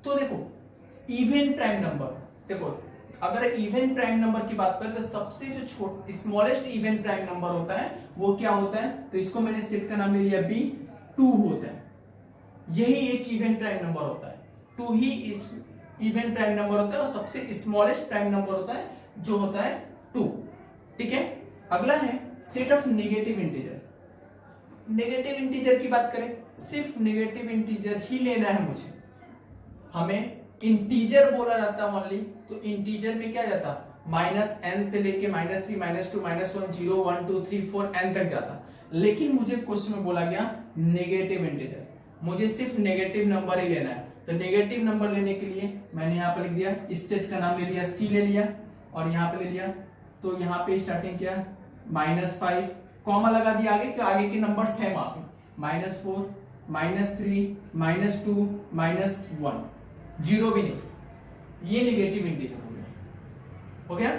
तो देखो इवन प्राइम नंबर, देखो अगर इवन प्राइम नंबर की बात करें तो सबसे जो स्मॉलेस्ट इवन प्राइम नंबर होता है वो क्या होता है, तो इसको मैंने सेट का नाम ले लिया बी, 2 होता है। यही एक इवन प्राइम नंबर होता है, 2 ही इवन प्राइम नंबर होता है और सबसे स्मॉलेस्ट प्राइम नंबर होता है जो होता है 2। ठीक है, अगला है set of negative integer. Negative integer की बात करें, सिर्फ नेगेटिव इंटीजर ही लेना है मुझे। हमें इंटीजर बोला जाता है ओनली, तो इंटीजर में क्या जाता, -n से लेके -3 -2 -1 0 1 2 3 4 n तक जाता। लेकिन मुझे क्वेश्चन में बोला गया नेगेटिव इंटीजर, मुझे सिर्फ नेगेटिव नंबर ही लेना है। तो नेगेटिव नंबर लेने के लिए मैंने यहाँ पर लिख दिया, इस सेट का नाम ले लिया सी ले लिया, और यहाँ पे ले लिया, तो यहाँ पे स्टार्टिंग किया -5, कॉमा लगा दिया आगे, कि आगे के नंबर है वहां पे, -4 -3 -2 -1, 0 भी नहीं, ये नेगेटिव इंटीजर हो गया। हो गया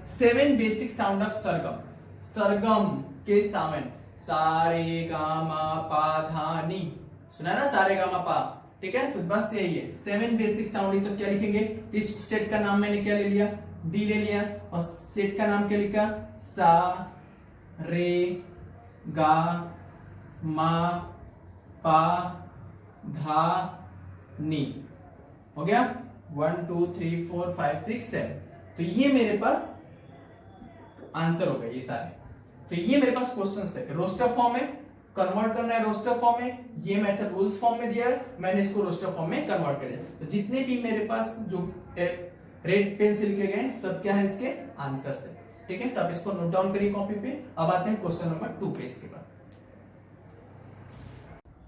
7 बेसिक साउंड ऑफ सरगम। सरगम के सावन, सारे गामा पा धा नी, सुना ना सारे गामा पा, ठीक है, तो बस यही है 7 बेसिक साउंड। तो क्या लिखेंगे, इस सेट का नाम मैंने क्या ले लिया, डी ले लिया, और सेट का नाम क्या लिखा, सा रे गा मा पा धा नी। हो गया 1 2 3 4 5 6 7। तो ये मेरे पास आंसर हो गए ये सारे। तो ये मेरे पास क्वेश्चंस थे, रोस्टर फॉर्म में कन्वर्ट करना है, रोस्टर फॉर्म में, ये मेथड रूल्स फॉर्म में दिया है, मैंने इसको रोस्टर फॉर्म में कन्वर्ट कर दिया। तो जितने भी मेरे पास जो रेड पेन से लिखे गए सब क्या है, इसके आंसर्स है। ठीक है, तो आप इसको नोट डाउन करिए कॉपी पे। अब आते हैं क्वेश्चन नंबर 2 पे। इसके बाद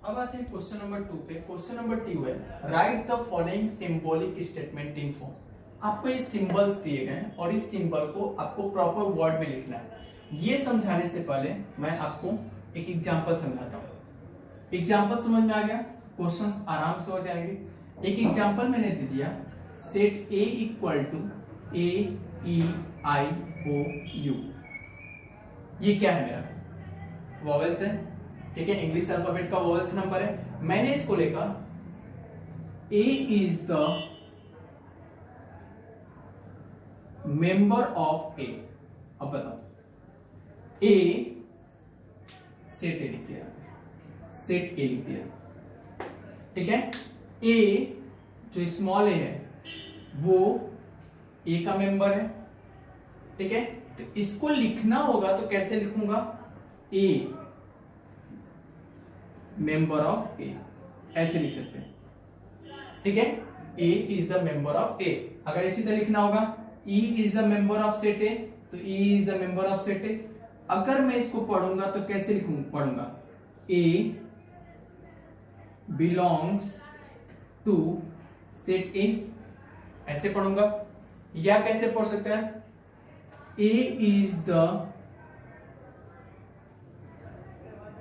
अब आते हैं क्वेश्चन नंबर 2 पे। क्वेश्चन नंबर 2 है, right the following symbolic statement in form. आपको ये सिंबल्स दिए गए हैं और इस सिंबल को आपको प्रॉपर वर्ड में लिखना है। ये समझाने से पहले मैं आपको एक एग्जांपल समझाता हूं। एग्जांपल समझ में आ गया, क्वेश्चंस आराम से हो जाएंगे। एक एग्जांपल मैंने दे दिया, set A equal to A E I O U। ये क्या है, मेरा वॉवेल्स है, ठीक है, इंग्लिश अल्फाबेट का वॉवेल्स नंबर है। मैंने इसको लेकर A is the member of A। अब बताओ, A सेट A लिख दिया, सेट A लिख दिया, ठीक है। A जो स्मॉल A है वो A का मेंबर है, ठीक है। तो इसको लिखना होगा तो कैसे लिखूंगा, A मेंबर ऑफ A, ऐसे लिख सकते हैं, ठीक है। A is the member of A। अगर इसी तरह लिखना होगा E is the member of set A, तो E is the member of set A। अगर मैं इसको पढ़ूंगा तो कैसे पढ़ूंगा, A belongs to set A, ऐसे पढ़ूंगा। या कैसे पढ़ सकता है, A is the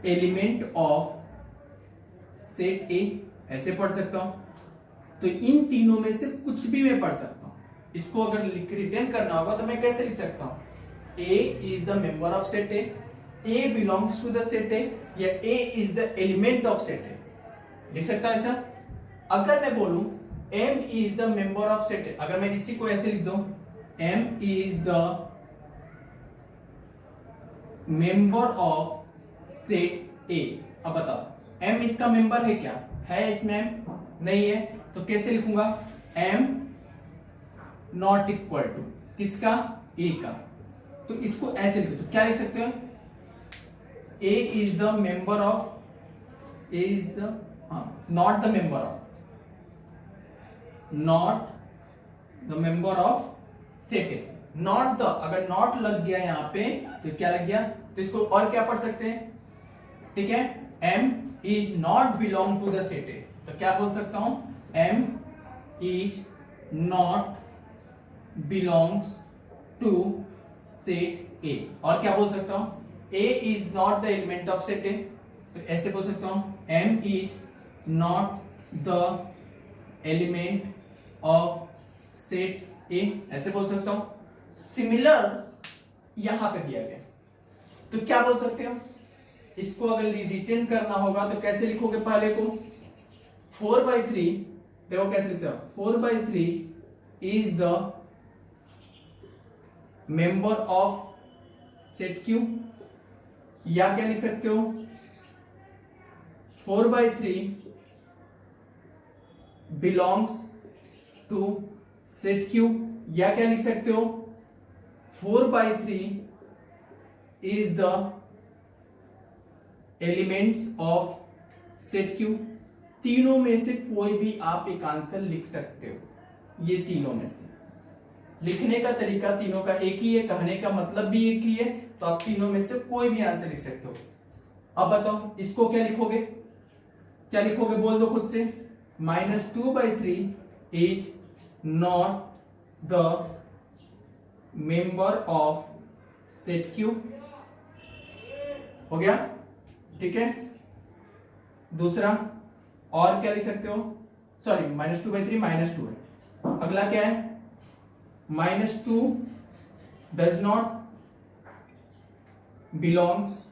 element of set A, ऐसे पढ़ सकता हूं। तो इन तीनों में से कुछ भी मैं पढ़ सकता हूं। इसको अगर रिटर्न करना होगा तो मैं कैसे लिख सकता हूं, A is the member of set A, A belongs to the set A, या A is the element of set A, लिख सकता हूं ऐसा। अगर मैं बोलूं M is the member of set A, अगर मैं इसी को ऐसे लिख दूं, M is the member of set A। अब बताओ M इसका मेंबर है क्या, है इसमें M नहीं है, तो कैसे लिखूंगा, M नॉट इक्वल टू किसका, A का। तो इसको ऐसे लिखो, तो क्या लिख सकते हो, A is the member of, A is the not the member of, not the member of set A। Not the, अगर नॉट लग गया यहां पे तो क्या लग गया, तो इसको और क्या पढ़ सकते हैं, ठीक है, M is not belong to the set A। तो क्या बोल सकता हूं, M is not belongs to set A। और क्या बोल सकता हूं, A is not the element of set A, तो ऐसे बोल सकता हूं M is not the element of set A, ऐसे बोल सकता हूं। सिमिलर यहां पे दिया गया, तो क्या बोल सकते हो, इसको अगर रिटेन करना होगा तो कैसे लिखोगे, पहले को 4/3, देखो कैसे लिख सकते हो, 4/3 is the member of set Q, या क्या लिख सकते हो 4/3 बिलोंग्स टू सेट क्यू, या क्या लिख सकते हो 4/3 is the elements of set Q. तीनों में से कोई भी आप एक आंसर लिख सकते हो, ये तीनों में से लिखने का तरीका तीनों का एक ही है, कहने का मतलब भी एक ही है, तो आप तीनों में से कोई भी आंसर लिख सकते हो। अब बताओ इसको क्या लिखोगे, क्या लिखोगे बोल दो खुद से, -2/3 is not the member of set Q, हो गया, ठीक है। दूसरा और क्या लिख सकते हो, सॉरी -2/3 -2 है, अगला क्या है -2 does not belongs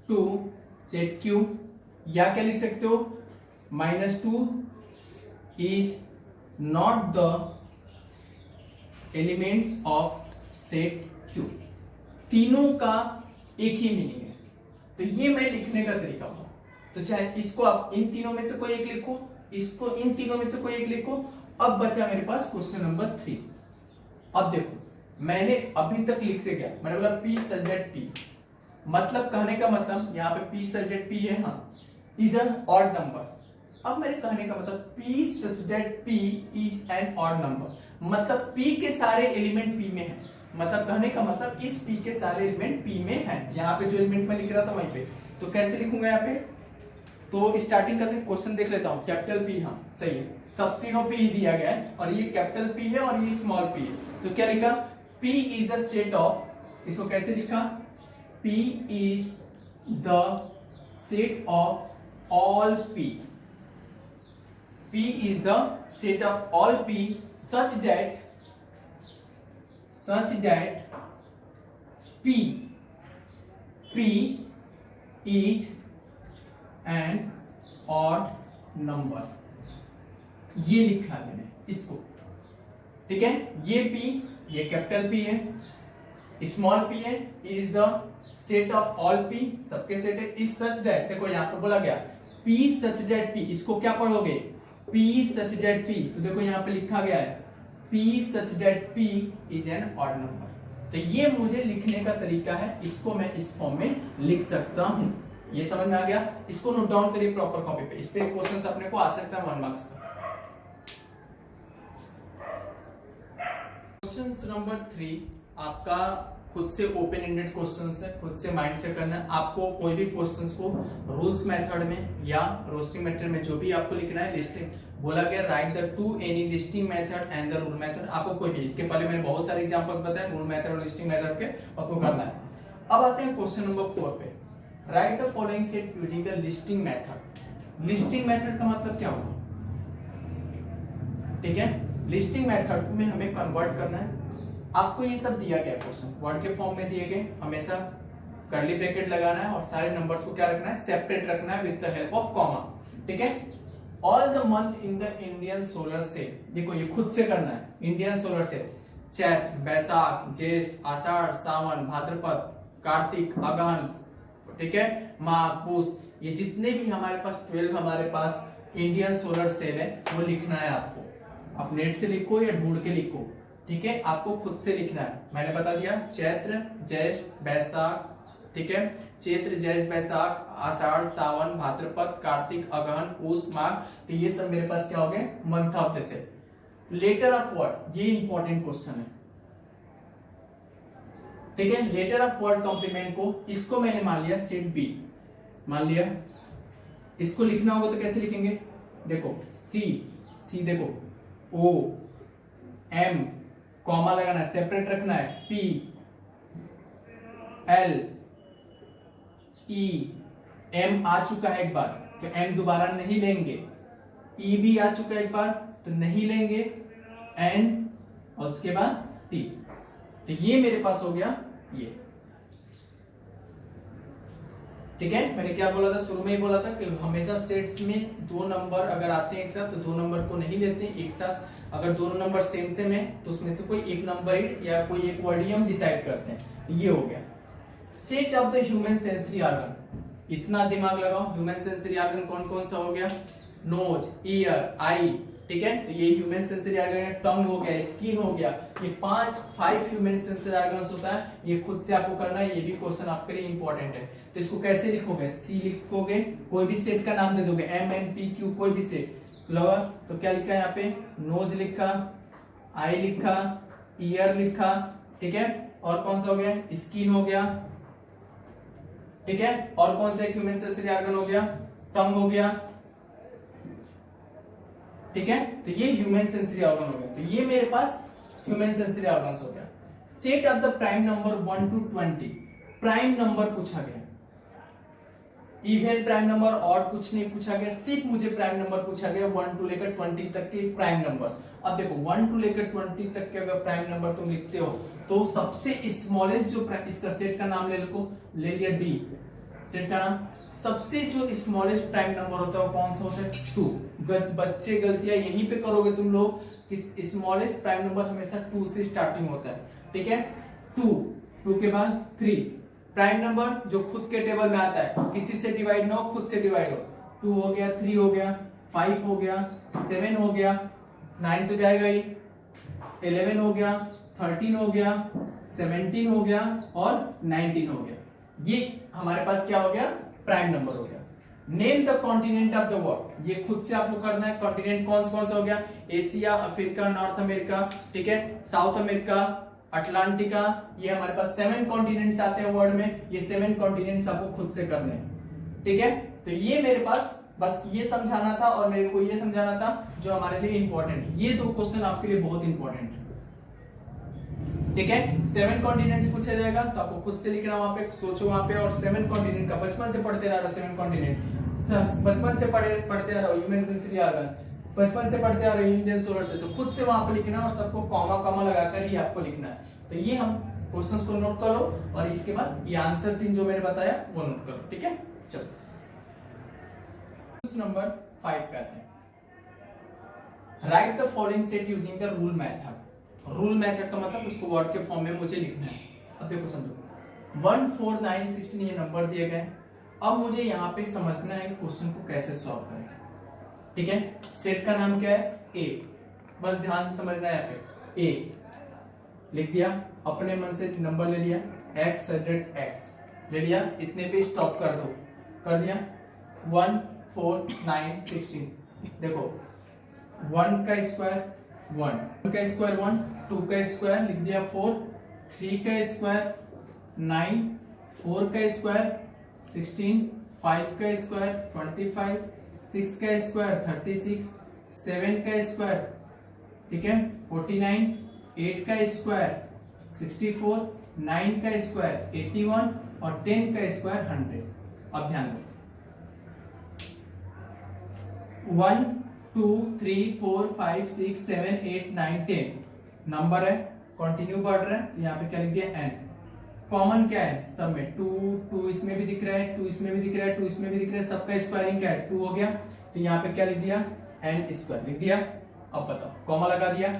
to set Q, या क्या लिख सकते हो -2 is not the elements of set Q. तीनों का एक ही मीनिंग है, तो ये मैं लिखने का तरीका हुआ। तो चाहे इसको आप इन तीनों में से कोई एक लिखो, इसको इन तीनों में से कोई एक लिखो। अब बचा मेरे पास क्वेश्चन नंबर 3। अब देखो मैंने अभी तक लिखते गया, मैंने बोला P such that P, मतलब कहने का मतलब यहाँ पे P such that P है, हाँ इधर ऑड नंबर। अब मेरे कहने का मतलब P such that P is an odd number, मतलब P के सारे एलिमेंट P में है, मतलब कहने का मतलब इस P के सारे एलिमेंट P में है। यहाँ पे जो एलिमेंट मैं लिख रहा था वहीं पे, तो कैसे लिखूंगा यहाँ पे, तो स्टार्टिंग करके क्वेश्चन देख लेता हूँ। कैपिटल P, हाँ सही है, सब तीनों P ही दिया गया है, और ये कैपिटल P है और ये स्मॉल p है, तो क्या लिखा P is the set of, इसको कैसे लिखा P is the set of all P, P is the set of all P such that P is an odd number, ये लिखा है मैंने इसको, ठीक है। ये P, ये कैपिटल P है, स्मॉल p है, is the set of all P, सबके सेट है, इज सच दैट, देखो यहाँ पे बोला गया P सच दैट P, इसको क्या पढ़ोगे P such that P, तो देखो यहाँ पे लिखा गया है P such that P is an odd number, तो ये मुझे लिखने का तरीका है, इसको मैं इस फॉर्म में लिख सकता हूं। ये समझ में आ गया, इसको नोट डाउन करिए प्रॉपर कॉपी पे, इस पे क्वेश्चंस अपने को आ सकता है 1 मार्क्स का। क्वेश्चंस नंबर 3 आपका खुद से ओपन एंडेड क्वेश्चंस है, खुद से माइंड से करना है। आपको कोई भी क्वेश्चंस को रूल्स मेथड में या रोस्टिंग मेथड में जो भी आपको लिखना है, लिस्टिंग बोला गया right the two any listing method and the rule method, आपको कोई भी, इसके पहले मैंने बहुत सारे एग्जांपल्स बताए रूल मेथड और लिस्टिंग मेथड के, आपको करना है। अब आते हैं क्वेश्चन नंबर 4 पे, right the following set using the listing method. Listing method का मतलब क्या होगा, ठीक है, लिस्टिंग मेथड में हमें कन्वर्ट करना है। आपको ये सब दिया गया क्वेश्चन वर्ड के फॉर्म में दिए गए, हमेशा कर्ली ब्रैकेट लगाना है और सारे नंबर्स को क्या रखना है, सेपरेट रखना है with the help of comma, ठीक है। All the month in the Indian solar cell, देखो ये खुद से करना है, इंडियन सोलर सेल चैत बैसाख ज्येष्ठ आषाढ़ सावन भाद्रपद कार्तिक अगहन, ठीक है, माघ पूस, ये जितने भी हमारे पास 12 हमारे पास इंडियन सोलर सेल है वो लिखना है आपको। आप नेट से लिखो या ढूंढ के लिखो, ठीक है, आपको खुद से लिखना है। मैंने बता दिया चैत्र ज्येष्ठ बैसाख, ठीक है, चैत्र ज्येष्ठ बैसाख आषाढ़ सावन भाद्रपद कार्तिक अगहन पूस माघ, तो ये सब मेरे पास क्या हो गए month of the cell. Letter of word, ये इंपॉर्टेंट क्वेश्चन है, ठीक है। लेटर ऑफ वर्ड कॉम्प्लीमेंट को, इसको मैंने मान लिया सेट बी, मान लिया, इसको लिखना होगा तो कैसे लिखेंगे, देखो सी देखो ओ एम कॉमा लगाना है, सेपरेट रखना है, पी L E, M आ चुका है एक बार तो M दोबारा नहीं लेंगे, E भी आ चुका है एक बार तो नहीं लेंगे, N और उसके बाद T। तो ये मेरे पास हो गया ये। ठीक है, मैंने क्या बोला था शुरू में ही बोला था कि हमेशा सेट्स में दो नंबर अगर आते हैं एक साथ तो दो नंबर को नहीं लेते हैं एक साथ। अगर दोनों नंबर सेम सेम है तो उसमें से कोई एक नंबर ही या कोई एक वर्ड ही हम डिसाइड करते हैं। तो ये हो गया set of the human sensory organ. इतना दिमाग लगाओ, ह्यूमन सेंसरी ऑर्गन कौन कौन सा हो गया, नोज, ईयर, आई। ठीक है, तो ये ह्यूमन सेंसरी ऑर्गन है, टंग हो गया, स्किन हो गया, ये 5 ह्यूमन सेंसरी ऑर्गन्स होता है। ये खुद से आपको करना है, ये भी क्वेश्चन आपके लिए इंपॉर्टेंट है। तो इसको कैसे लिखोगे, सी लिखोगे, कोई भी सेट का नाम दे दोगे, एम एन पी क्यू कोई भी सेट लगा। तो क्या लिखा है यहाँ पे, नोज लिखा, आई लिखा, ईयर लिखा। ठीक है, और कौन सा हो गया, स्किन हो गया। ठीक है, और कौन सा ह्यूमन सेंसरी ऑर्गन हो गया, टंग हो गया। ठीक है, तो ये ह्यूमन सेंसरी ऑर्गन हो गया। तो ये मेरे पास ह्यूमन सेंसरी ऑर्गन्स हो गया। Set of the prime number 1 to 20। Prime number पूछा गया, इवन प्राइम नंबर और कुछ नहीं पूछा गया, सिर्फ मुझे प्राइम नंबर पूछा गया 1 to लेकर 20 तक के प्राइम नंबर। अब देखो 1 to लेकर 20 तक के अगर प्राइम नंबर तुम लिखते हो तो सबसे स्मॉलेस्ट जो इसका सेट का नाम ले लिया डी, सेट का नाम। सबसे जो स्मॉलेस्ट प्राइम नंबर होता है वो कौन सा होता है, 2। बच्चे गलतियां यहीं पे करोगे तुम लोग कि स्मॉलेस्ट प्राइम नंबर हमेशा 2 से स्टार्टिंग होता है। ठीक है, 2 के बाद 3 प्राइम नंबर जो खुद के टेबल में आता है, किसी से डिवाइड ना हो, खुद से डिवाइड हो। 2 हो गया, 3 हो गया, 5 हो गया, 7 हो गया, 9 तो जाएगा ही, 11 हो गया, 13 हो गया, 17 हो गया और 19 हो गया। ये हमारे पास क्या हो गया, प्राइम नंबर हो गया। Name the continent of the world, ये खुद से आपको करना है। कॉन्टिनेंट कौन सा हो गया, एशिया, अफ्रीका, नॉर्थ अमेरिका, ठीक है, साउथ अमेरिका, अटलांटिका। ये हमारे पास 7 कॉन्टिनेंट्स आते हैं वर्ल्ड में। ये 7 कॉन्टिनेंट्स आपको खुद से करने हैं। ठीक है, तो ये मेरे पास बस ये समझाना था और मेरे को ये समझाना था जो हमारे लिए इंपॉर्टेंट है। ये 2 क्वेश्चन आपके लिए बहुत इंपॉर्टेंट है। ठीक है, 7 कॉन्टिनेंट्स पूछा जाएगा तो आपको खुद से लिखना, वहां पे सोचो वहां पे। और 7 कॉन्टिनेंट का बचपन से पढ़ते रहो, 7 कॉन्टिनेंट बचपन से पढ़ते रहो, ह्यूमन सेंसरी ऑर्गन बचपन से पढ़ते आ रहे हो, इंडियन सोलर से, तो खुद से वहां पे लिखना और सबको कॉमा लगाकर ही आपको लिखना है। तो ये हम क्वेश्चंस को नोट कर लो और इसके बाद ये आंसर 3 जो मैंने बताया वो नोट करो। ठीक है, चलो नंबर 5 पे आते हैं। Right the following set using the rule method. Rule method का मतलब उसको वर्ड के फॉर्म में मुझे लिखना है। अब देखो समझो, 1 4 9 16 ये नंबर दिए गए। अब मुझे यहाँ पे समझना है क्वेश्चन को कैसे सॉल्व करें। ठीक है, सेट का नाम क्या है, ए, बस ध्यान से समझना है। यहाँ पे ए लिख दिया, अपने मन से नंबर ले लिया, x ले लिया, इतने पे स्टॉप कर दो, कर दिया। 1 4 9 16 देखो, 1 का स्क्वायर 1, 1 का स्क्वायर 1, 2 का स्क्वायर लिख दिया 4, 3 का स्क्वायर 9, 4 का स्क्वायर 16, 5 का स्क्वायर 25, 6 का स्क्वायर 36, 7 का स्क्वायर, ठीक है 49, 8 का स्क्वायर 64, 9 का स्क्वायर 81 और 10 का स्क्वायर 100। अब ध्यान दो, 1 2 3 4 5 6 7 8 9 10 नंबर है, कंटिन्यू बढ़ रहा है, तो यहाँ पे क्या लिख दिया n। कॉमन क्या है सब में, 2 इसमें भी दिख रहा है, 2 इसमें भी दिख रहा है, 2 इसमें भी दिख रहा है, सबका स्क्वायरिंग क्या है 2 हो गया, तो यहाँ पे क्या लिख दिया n स्क्वायर लिख दिया। अब बताओ, कॉमा लगा दिया।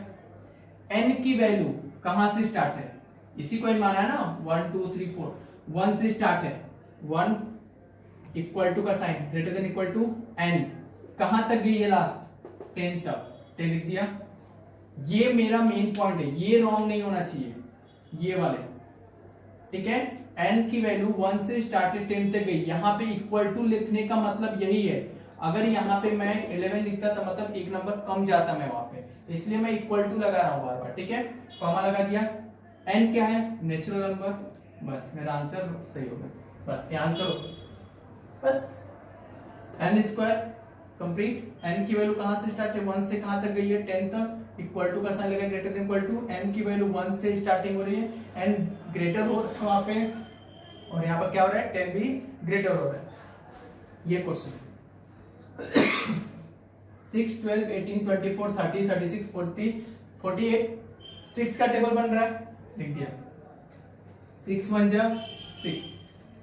n की वैल्यू कहां से स्टार्ट है, इसी को ही माना है ना, 1 2 3 4, 1 से स्टार्ट है, 1 इक्वल टू का sign greater than equal to n, कहां तक गई है लास्ट 10 तक, 10 लिख दिया। ये मेरा मेन पॉइंट है, ये रॉन्ग नहीं होना चाहिए, ये वाले, ठीक है। n की वैल्यू 1 से स्टार्ट है 10 तक गई, यहां पे इक्वल टू लिखने का मतलब यही है। अगर यहाँ पे मैं 11 लिखता तो मतलब एक नंबर कम जाता मैं वहां पे, इसलिए मैं इक्वल टू लगा रहा हूं बार बार, ठीक है। कॉमा लगा दिया। n क्या है, नेचुरल नंबर, बस मेरा आंसर सही हो गया, बस ये आंसर हो गया, बस n स्क्वायर कंप्लीट। n की वैल्यू कहां से स्टार्ट है, 1 से कहां तक गई है 10 तक, इक्वल टू का साइन लगा greater than equal to, n की वैल्यू 1 से स्टार्टिंग हो रही है, n ग्रेटर हो वहां पे और यहाँ पर क्या हो रहा है 10 भी ग्रेटर हो रहा है। ये क्वेश्चन 6, 12, 18, 24, 30, 36, 40, 48 6 का टेबल बन रहा है, लिख दिया 6 1 जा 6,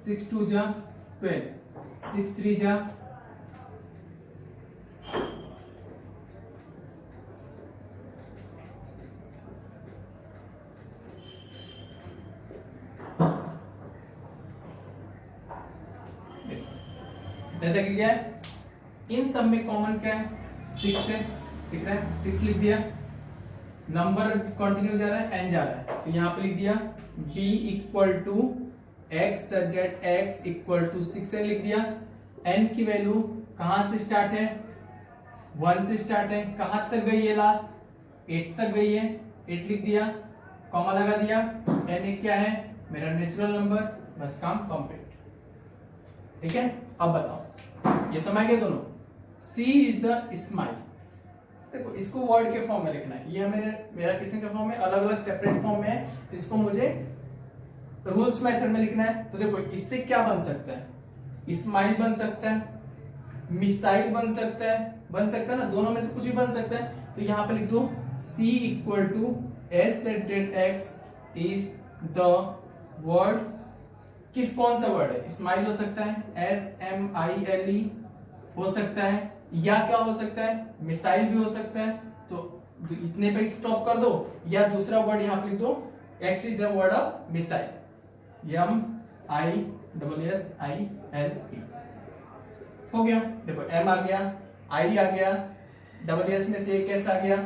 6 2 जा 12, 6 3 जा क्या है, इन सब में कॉमन क्या है 6 है, दिख रहा है 6 लिख दिया, नंबर कंटिन्यू जा रहा है n जा रहा है, तो यहाँ पे लिख दिया b equal to x that x equal to 6n लिख दिया। n की वैल्यू कहां से स्टार्ट है 1 से स्टार्ट है, कहां तक गई है लास्ट 8 तक गई है, 8 लिख दिया, कॉमा लगा दिया, n क्या है मेरा नेचुरल नंबर, बस काम कंप्लीट। ठीक है, अब बताओ ये समझ गए दोनों। C इज द स्माइल, देखो इसको वर्ड के फॉर्म में लिखना है, ये मेरा किसी का फॉर्म में अलग अलग सेपरेट फॉर्म में है, तो इसको मुझे रूल्स मेथड में लिखना है। तो देखो इससे क्या बन सकता है, स्माइल बन सकता है, मिसाइल बन सकता है ना, दोनों में से कुछ भी बन सकता है। तो यहाँ पे लिख दो C equal to S that X is the word, कौन सा वर्ड है, स्माइल हो सकता है SMILE हो सकता है, या क्या हो सकता है मिसाइल भी हो सकता है, तो इतने पे स्टॉप कर दो, या दूसरा वर्ड यहाँ पे लिख दो X is the word of missile, MISSILE हो गया। देखो M आ गया, I आ गया, WS में से एक S आ गया,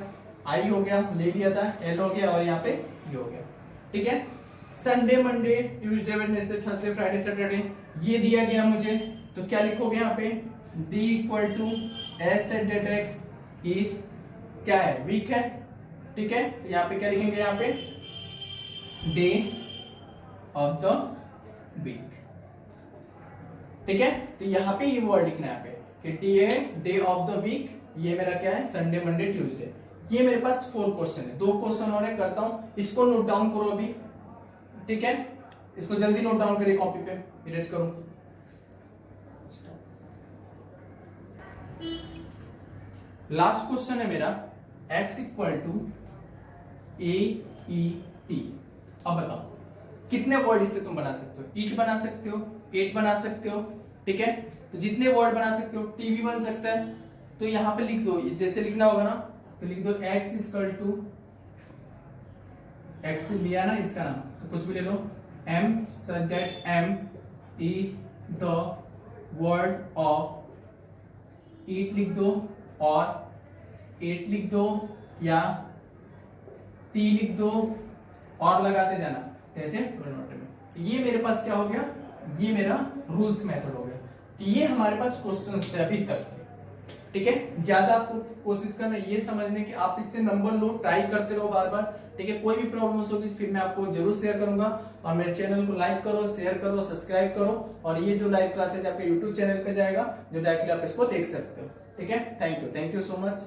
I हो गया ले लिया था, L हो गया, और यहाँ पे E हो गया। ठीक है, Sunday Monday Tuesday Wednesday Thursday Friday Saturday ये दिया गया मुझे, तो क्या लिखोगे यहाँ पे D equal to S that X is क्या है वीक है। ठीक है, तो यहाँ पे क्या लिखेंगे, यहाँ पे डे ऑफ द वीक। ठीक है, तो यहाँ पे ये वर्ड लिखना है यहाँ पे कि डे ऑफ द वीक, ये मेरा क्या है संडे मंडे ट्यूसडे। ये मेरे पास 4 क्वेश्चन है, 2 क्वेश्चन और है, करता हूं, इसको नोट डाउन करो अभी। ठीक है, इसको जल्दी नोट डाउन करिए कॉपी पे, इरेज करो। लास्ट क्वेश्चन है मेरा x इक्वल टू AET। अब बताओ कितने वर्ड इससे तुम बना सकते हो, ईट बना सकते हो, 8 बना सकते हो। ठीक है, तो जितने वर्ड बना सकते हो, टीवी बन सकता है, तो यहां पे लिख दो, जैसे लिखना होगा ना, तो लिख दो x इक्वल टू, x लिया ना इसका नाम, तो कुछ भी ले लो, m such that m is the word of eat लिख दो, और 8 लिख दो, या t लिख दो, और लगाते जाना ऐसे में। ये मेरे पास क्या हो गया, ये मेरा रूल्स मेथड हो गया। तो ये हमारे पास क्वेश्चंस थे अभी तक। ठीक है, ज्यादा आपको कोशिश करना ये समझने की आप इससे नंबर लो, ट्राई करते रहो बार बार। ठीक है, कोई भी प्रॉब्लम होगी फिर मैं आपको जरूर शेयर करूंगा, और मेरे चैनल को लाइक करो, शेयर करो, सब्सक्राइब करो, और ये जो लाइव क्लासेज आपके यूट्यूब चैनल पे जाएगा, जो डायरेक्टली आप इसको देख सकते हो। ठीक है, थैंक यू सो मच।